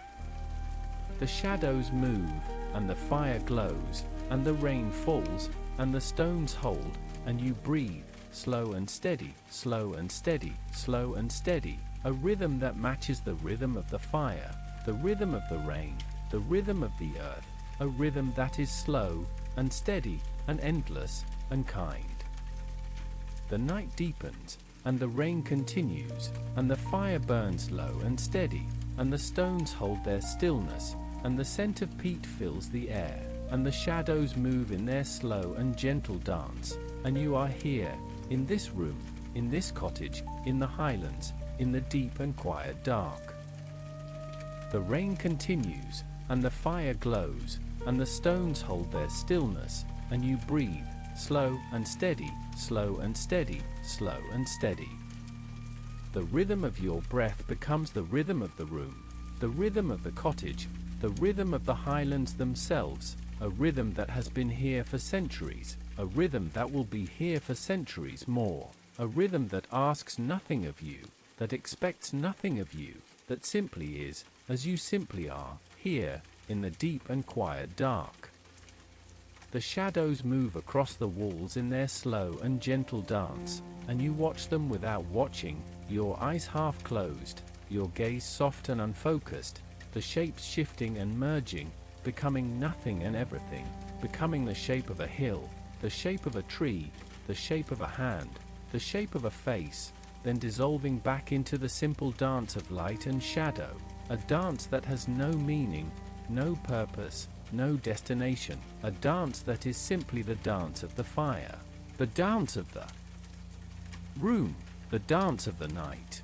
The shadows move, and the fire glows, and the rain falls, and the stones hold, and you breathe, slow and steady, slow and steady, slow and steady, a rhythm that matches the rhythm of the fire, the rhythm of the rain, the rhythm of the earth, a rhythm that is slow, and steady, and endless, and kind. The night deepens, and the rain continues, and the fire burns low and steady, and the stones hold their stillness, and the scent of peat fills the air, and the shadows move in their slow and gentle dance, and you are here, in this room, in this cottage, in the Highlands, in the deep and quiet dark. The rain continues, and the fire glows, and the stones hold their stillness, and you breathe, slow and steady, slow and steady, slow and steady. The rhythm of your breath becomes the rhythm of the room, the rhythm of the cottage, the rhythm of the Highlands themselves, a rhythm that has been here for centuries, a rhythm that will be here for centuries more, a rhythm that asks nothing of you, that expects nothing of you, that simply is, as you simply are, here, in the deep and quiet dark. The shadows move across the walls in their slow and gentle dance, and you watch them without watching, your eyes half closed, your gaze soft and unfocused, the shapes shifting and merging, becoming nothing and everything, becoming the shape of a hill, the shape of a tree, the shape of a hand, the shape of a face, then dissolving back into the simple dance of light and shadow, a dance that has no meaning, no purpose, no destination, a dance that is simply the dance of the fire, the dance of the room, the dance of the night.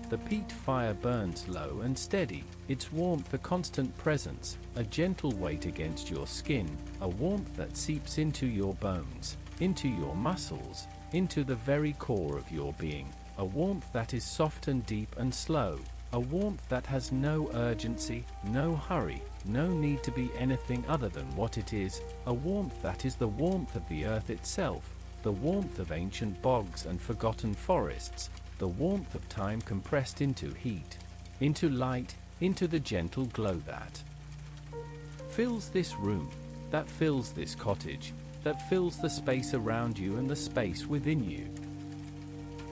The peat fire burns low and steady, its warmth a constant presence, a gentle weight against your skin, a warmth that seeps into your bones, into your muscles, into the very core of your being, a warmth that is soft and deep and slow, a warmth that has no urgency, no hurry, no need to be anything other than what it is, a warmth that is the warmth of the earth itself, the warmth of ancient bogs and forgotten forests, the warmth of time compressed into heat, into light, into the gentle glow that fills this room, that fills this cottage, that fills the space around you and the space within you.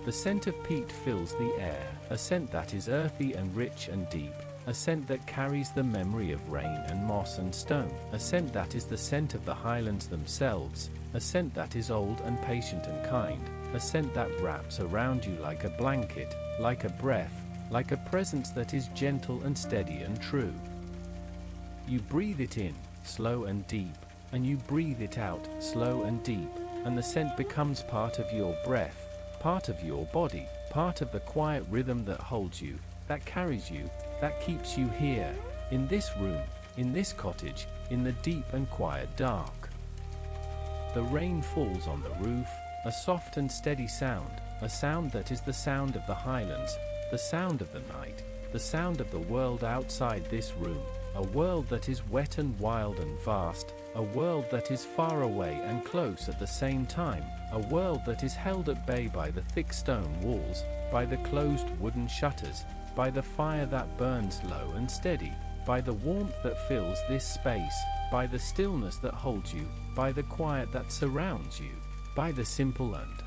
The scent of peat fills the air, a scent that is earthy and rich and deep, a scent that carries the memory of rain and moss and stone, a scent that is the scent of the highlands themselves, a scent that is old and patient and kind, a scent that wraps around you like a blanket, like a breath, like a presence that is gentle and steady and true. You breathe it in, slow and deep, and you breathe it out, slow and deep, and the scent becomes part of your breath, part of your body, part of the quiet rhythm that holds you, that carries you, that keeps you here, in this room, in this cottage, in the deep and quiet dark. The rain falls on the roof, a soft and steady sound, a sound that is the sound of the highlands, the sound of the night, the sound of the world outside this room, a world that is wet and wild and vast, a world that is far away and close at the same time, a world that is held at bay by the thick stone walls, by the closed wooden shutters, by the fire that burns low and steady, by the warmth that fills this space, by the stillness that holds you, by the quiet that surrounds you, by the simple and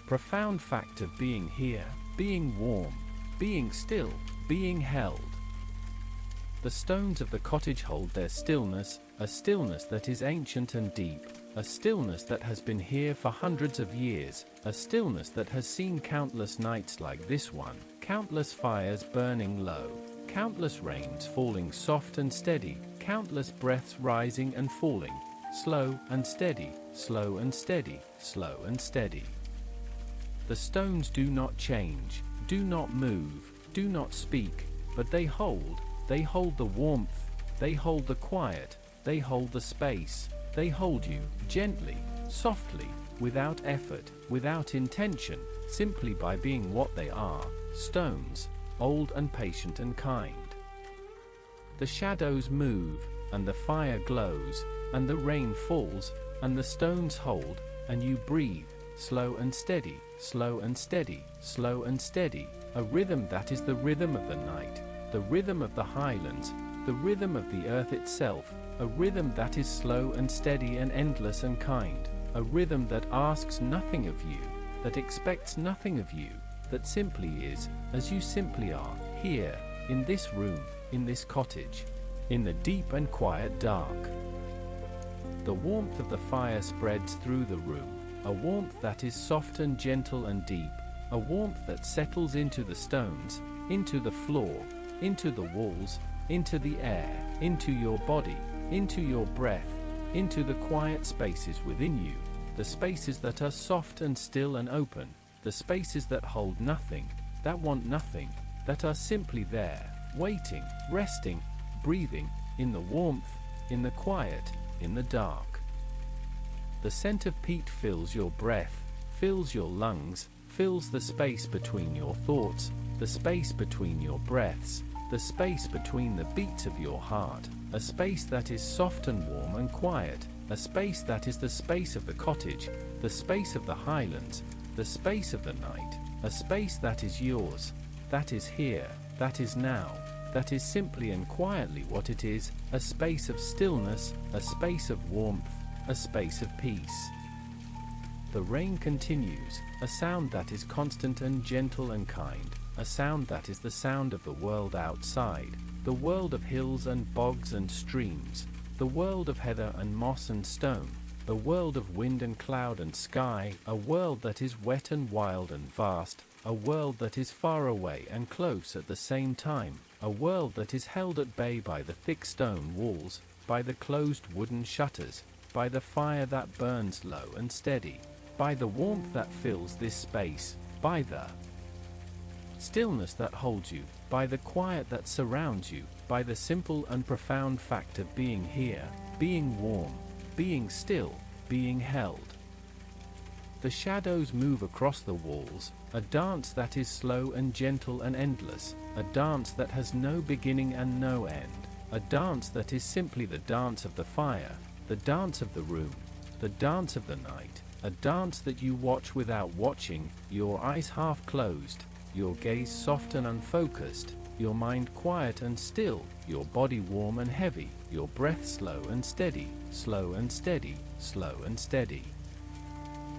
profound fact of being here, being warm, being still, being held. The stones of the cottage hold their stillness, a stillness that is ancient and deep, a stillness that has been here for hundreds of years, a stillness that has seen countless nights like this one, countless fires burning low, countless rains falling soft and steady, countless breaths rising and falling, slow and steady, slow and steady, slow and steady. The stones do not change, do not move, do not speak, but they hold the warmth, they hold the quiet, they hold the space, they hold you, gently, softly, without effort, without intention, simply by being what they are, stones, old and patient and kind. The shadows move, and the fire glows, and the rain falls, and the stones hold, and you breathe, slow and steady, slow and steady, slow and steady, a rhythm that is the rhythm of the night, the rhythm of the highlands, the rhythm of the earth itself, a rhythm that is slow and steady and endless and kind, a rhythm that asks nothing of you, that expects nothing of you, that simply is, as you simply are, here, in this room, in this cottage, in the deep and quiet dark. The warmth of the fire spreads through the room, a warmth that is soft and gentle and deep, a warmth that settles into the stones, into the floor, into the walls, into the air, into your body, into your breath, into the quiet spaces within you, the spaces that are soft and still and open, the spaces that hold nothing, that want nothing, that are simply there, waiting, resting, breathing, in the warmth, in the quiet, in the dark. The scent of peat fills your breath, fills your lungs, fills the space between your thoughts, the space between your breaths, the space between the beats of your heart, a space that is soft and warm and quiet, a space that is the space of the cottage, the space of the highlands, the space of the night, a space that is yours, that is here, that is now, that is simply and quietly what it is, a space of stillness, a space of warmth, a space of peace. The rain continues, a sound that is constant and gentle and kind, a sound that is the sound of the world outside, the world of hills and bogs and streams, the world of heather and moss and stone, a world of wind and cloud and sky, a world that is wet and wild and vast, a world that is far away and close at the same time, a world that is held at bay by the thick stone walls, by the closed wooden shutters, by the fire that burns low and steady, by the warmth that fills this space, by the stillness that holds you, by the quiet that surrounds you, by the simple and profound fact of being here, being warm, being still, being held. The shadows move across the walls, a dance that is slow and gentle and endless, a dance that has no beginning and no end, a dance that is simply the dance of the fire, the dance of the room, the dance of the night, a dance that you watch without watching, your eyes half closed, your gaze soft and unfocused, your mind quiet and still, your body warm and heavy, your breath slow and steady, slow and steady, slow and steady.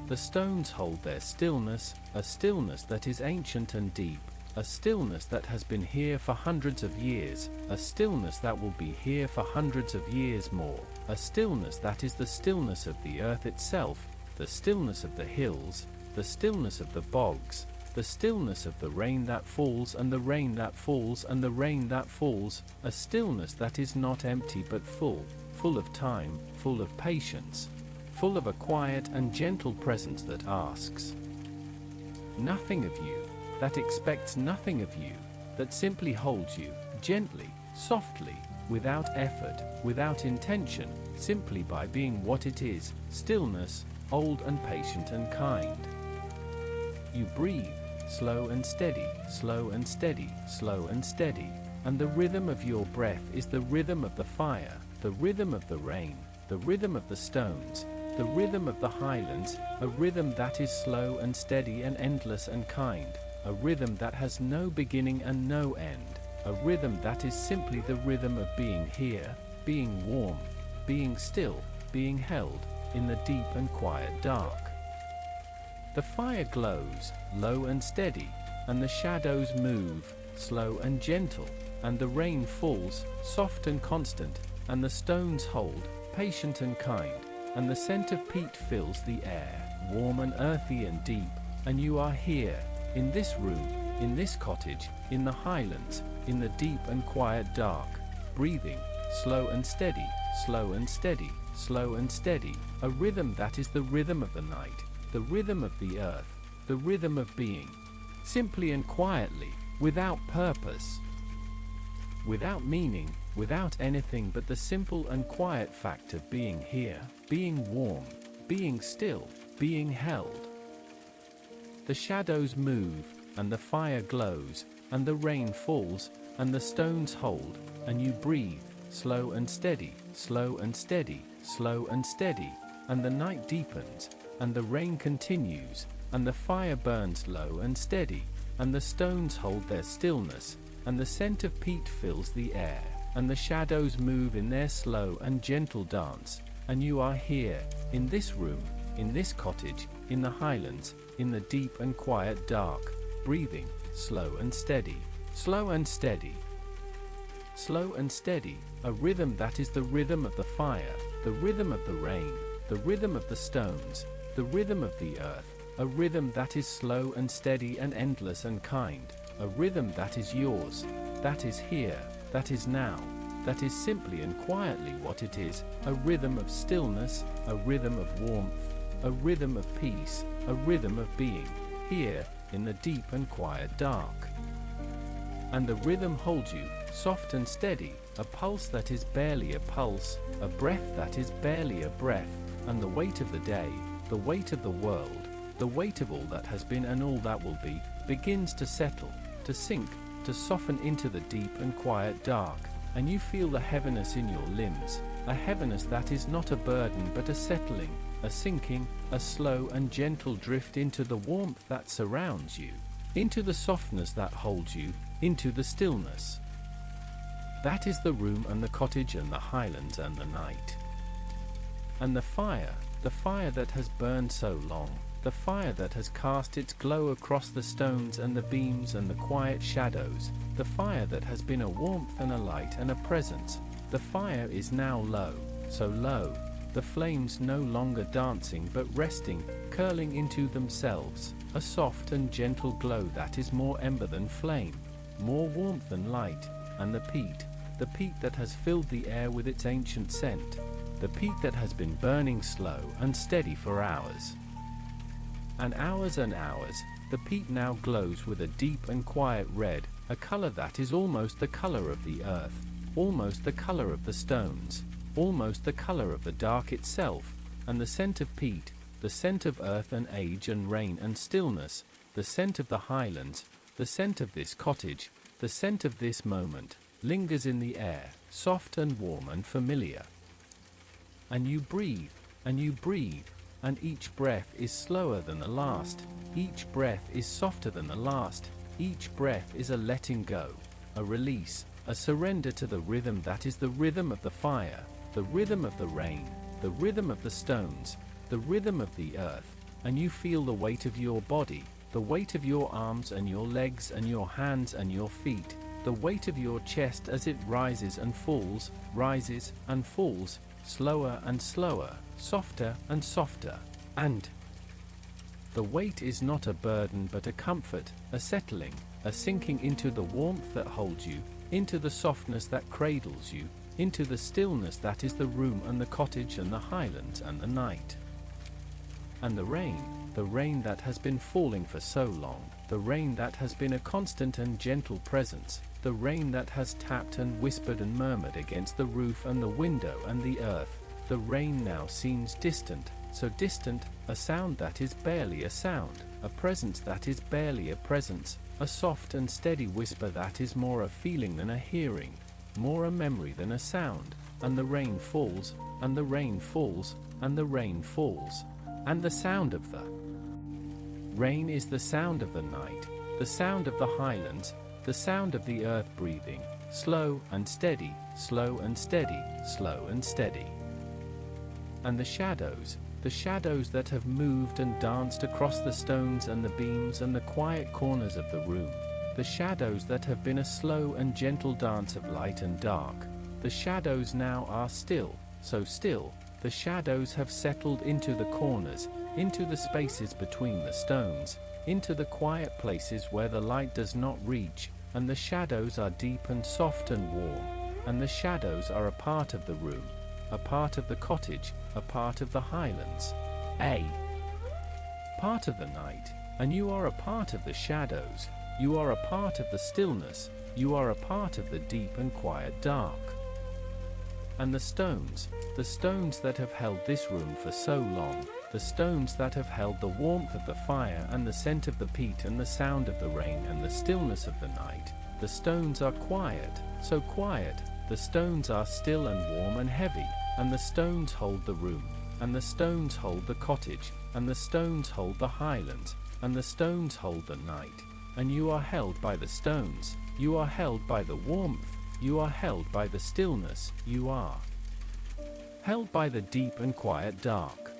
The stones hold their stillness, a stillness that is ancient and deep, a stillness that has been here for hundreds of years, a stillness that will be here for hundreds of years more, a stillness that is the stillness of the earth itself, the stillness of the hills, the stillness of the bogs, the stillness of the rain that falls and the rain that falls and the rain that falls, a stillness that is not empty but full, full of time, full of patience, full of a quiet and gentle presence that asks nothing of you, that expects nothing of you, that simply holds you, gently, softly, without effort, without intention, simply by being what it is, stillness, old and patient and kind. You breathe, slow and steady, slow and steady, slow and steady, and the rhythm of your breath is the rhythm of the fire, the rhythm of the rain, the rhythm of the stones, the rhythm of the highlands, a rhythm that is slow and steady and endless and kind, a rhythm that has no beginning and no end, a rhythm that is simply the rhythm of being here, being warm, being still, being held, in the deep and quiet dark. The fire glows, low and steady, and the shadows move, slow and gentle, and the rain falls, soft and constant, and the stones hold, patient and kind, and the scent of peat fills the air, warm and earthy and deep, and you are here, in this room, in this cottage, in the highlands, in the deep and quiet dark, breathing, slow and steady, slow and steady, slow and steady, a rhythm that is the rhythm of the night, the rhythm of the earth, the rhythm of being, simply and quietly, without purpose, without meaning, without anything but the simple and quiet fact of being here, being warm, being still, being held. The shadows move, and the fire glows, and the rain falls, and the stones hold, and you breathe, slow and steady, slow and steady, slow and steady, and the night deepens, and the rain continues, and the fire burns low and steady, and the stones hold their stillness, and the scent of peat fills the air, and the shadows move in their slow and gentle dance, and you are here, in this room, in this cottage, in the highlands, in the deep and quiet dark, breathing, slow and steady, slow and steady, slow and steady, a rhythm that is the rhythm of the fire, the rhythm of the rain, the rhythm of the stones, the rhythm of the earth, a rhythm that is slow and steady and endless and kind, a rhythm that is yours, that is here, that is now, that is simply and quietly what it is, a rhythm of stillness, a rhythm of warmth, a rhythm of peace, a rhythm of being, here, in the deep and quiet dark. And the rhythm holds you, soft and steady, a pulse that is barely a pulse, a breath that is barely a breath, and the weight of the day, the weight of the world, the weight of all that has been and all that will be, begins to settle, to sink, to soften into the deep and quiet dark, and you feel the heaviness in your limbs, a heaviness that is not a burden but a settling, a sinking, a slow and gentle drift into the warmth that surrounds you, into the softness that holds you, into the stillness. That is the room and the cottage and the highlands and the night. And the fire that has burned so long, the fire that has cast its glow across the stones and the beams and the quiet shadows, the fire that has been a warmth and a light and a presence, the fire is now low, so low, the flames no longer dancing but resting, curling into themselves, a soft and gentle glow that is more ember than flame, more warmth than light, and the peat that has filled the air with its ancient scent, the peat that has been burning slow and steady for hours. And hours, the peat now glows with a deep and quiet red, a color that is almost the color of the earth, almost the color of the stones, almost the color of the dark itself, and the scent of peat, the scent of earth and age and rain and stillness, the scent of the highlands, the scent of this cottage, the scent of this moment, lingers in the air, soft and warm and familiar. And you breathe, and you breathe, and each breath is slower than the last, each breath is softer than the last, each breath is a letting go, a release, a surrender to the rhythm that is the rhythm of the fire, the rhythm of the rain, the rhythm of the stones, the rhythm of the earth, and you feel the weight of your body, the weight of your arms and your legs and your hands and your feet, the weight of your chest as it rises and falls, slower and slower, softer and softer, and the weight is not a burden but a comfort, a settling, a sinking into the warmth that holds you, into the softness that cradles you, into the stillness that is the room and the cottage and the highlands and the night. And the rain that has been falling for so long, the rain that has been a constant and gentle presence, the rain that has tapped and whispered and murmured against the roof and the window and the earth, the rain now seems distant, so distant, a sound that is barely a sound, a presence that is barely a presence, a soft and steady whisper that is more a feeling than a hearing, more a memory than a sound, and the rain falls, and the rain falls, and the rain falls, and the sound of the rain is the sound of the night, the sound of the highlands, the sound of the earth breathing, slow and steady, slow and steady, slow and steady. And the shadows that have moved and danced across the stones and the beams and the quiet corners of the room, the shadows that have been a slow and gentle dance of light and dark, the shadows now are still, so still, the shadows have settled into the corners, into the spaces between the stones, into the quiet places where the light does not reach, and the shadows are deep and soft and warm, and the shadows are a part of the room, a part of the cottage, a part of the highlands, a part of the night, and you are a part of the shadows, you are a part of the stillness, you are a part of the deep and quiet dark. And the stones that have held this room for so long, the stones that have held the warmth of the fire and the scent of the peat and the sound of the rain and the stillness of the night, the stones are quiet, so quiet, the stones are still and warm and heavy, and the stones hold the room, and the stones hold the cottage, and the stones hold the highlands, and the stones hold the night, and you are held by the stones, you are held by the warmth, you are held by the stillness, you are held by the deep and quiet dark.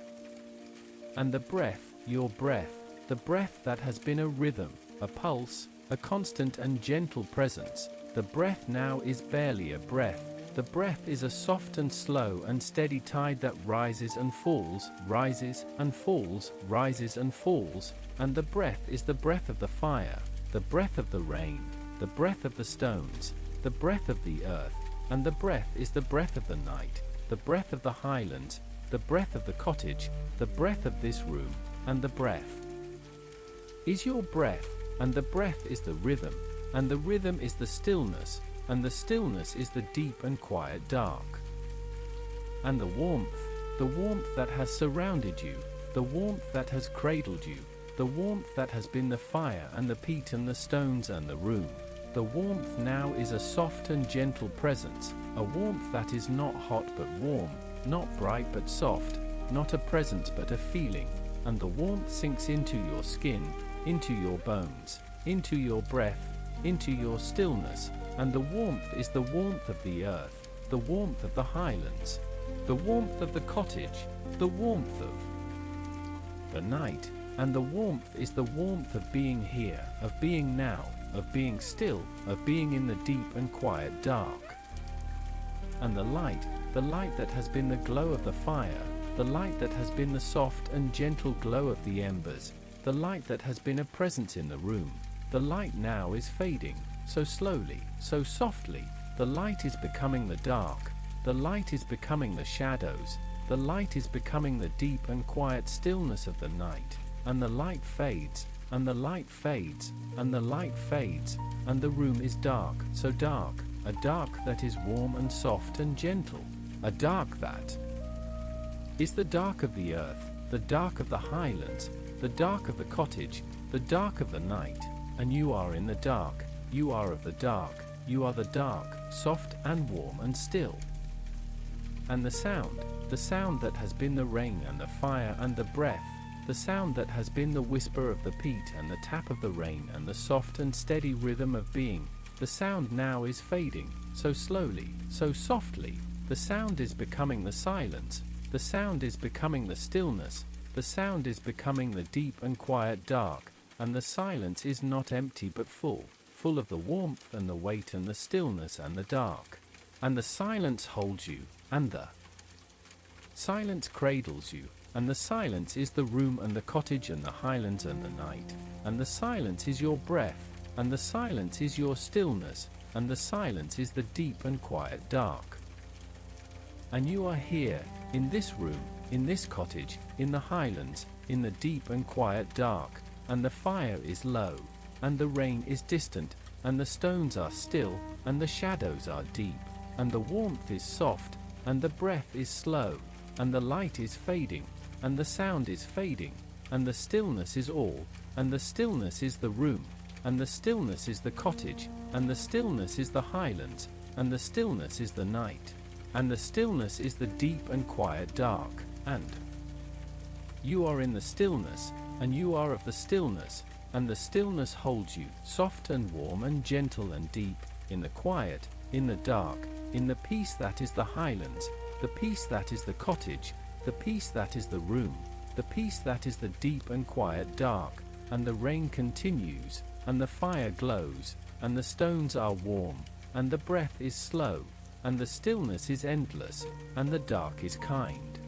And the breath, your breath, the breath that has been a rhythm, a pulse, a constant and gentle presence, the breath now is barely a breath, the breath is a soft and slow and steady tide that rises and falls, rises and falls, rises and falls, and the breath is the breath of the fire, the breath of the rain, the breath of the stones, the breath of the earth, and the breath is the breath of the night, the breath of the highlands, the breath of the cottage, the breath of this room, and the breath is your breath, and the breath is the rhythm, and the rhythm is the stillness, and the stillness is the deep and quiet dark. And the warmth that has surrounded you, the warmth that has cradled you, the warmth that has been the fire and the peat and the stones and the room, the warmth now is a soft and gentle presence, a warmth that is not hot but warm, not bright but soft, not a presence but a feeling, and the warmth sinks into your skin, into your bones, into your breath, into your stillness, and the warmth is the warmth of the earth, the warmth of the highlands, the warmth of the cottage, the warmth of the night, and the warmth is the warmth of being here, of being now, of being still, of being in the deep and quiet dark. and the light that has been the glow of the fire, the light that has been the soft and gentle glow of the embers, the light that has been a presence in the room. The light now is fading, so slowly, so softly. The light is becoming the dark, the light is becoming the shadows, the light is becoming the deep and quiet stillness of the night, and the light fades, and the light fades, and the light fades, and the room is dark, so dark, a dark that is warm and soft and gentle, a dark that is the dark of the earth, the dark of the highlands, the dark of the cottage, the dark of the night, and you are in the dark, you are of the dark, you are the dark, soft and warm and still. And the sound that has been the rain and the fire and the breath, the sound that has been the whisper of the peat and the tap of the rain and the soft and steady rhythm of being, the sound now is fading, so slowly, so softly. The sound is becoming the silence, the sound is becoming the stillness, the sound is becoming the deep and quiet dark, and the silence is not empty but full of the warmth and the weight and the stillness and the dark. And the silence holds you, and the silence cradles you, and the silence is the room and the cottage and the highlands and the night, and the silence is your breath, and the silence is your stillness, and the silence is the deep and quiet dark. And you are here, in this room, in this cottage, in the highlands, in the deep and quiet dark, and the fire is low, and the rain is distant, and the stones are still, and the shadows are deep, and the warmth is soft, and the breath is slow, and the light is fading, and the sound is fading, and the stillness is all, and the stillness is the room, and the stillness is the cottage, and the stillness is the highlands, and the stillness is the night, and the stillness is the deep and quiet dark, and you are in the stillness, and you are of the stillness, and the stillness holds you, soft and warm and gentle and deep, in the quiet, in the dark, in the peace that is the highlands, the peace that is the cottage, the peace that is the room, the peace that is the deep and quiet dark, and the rain continues, and the fire glows, and the stones are warm, and the breath is slow, and the stillness is endless, and the dark is kind.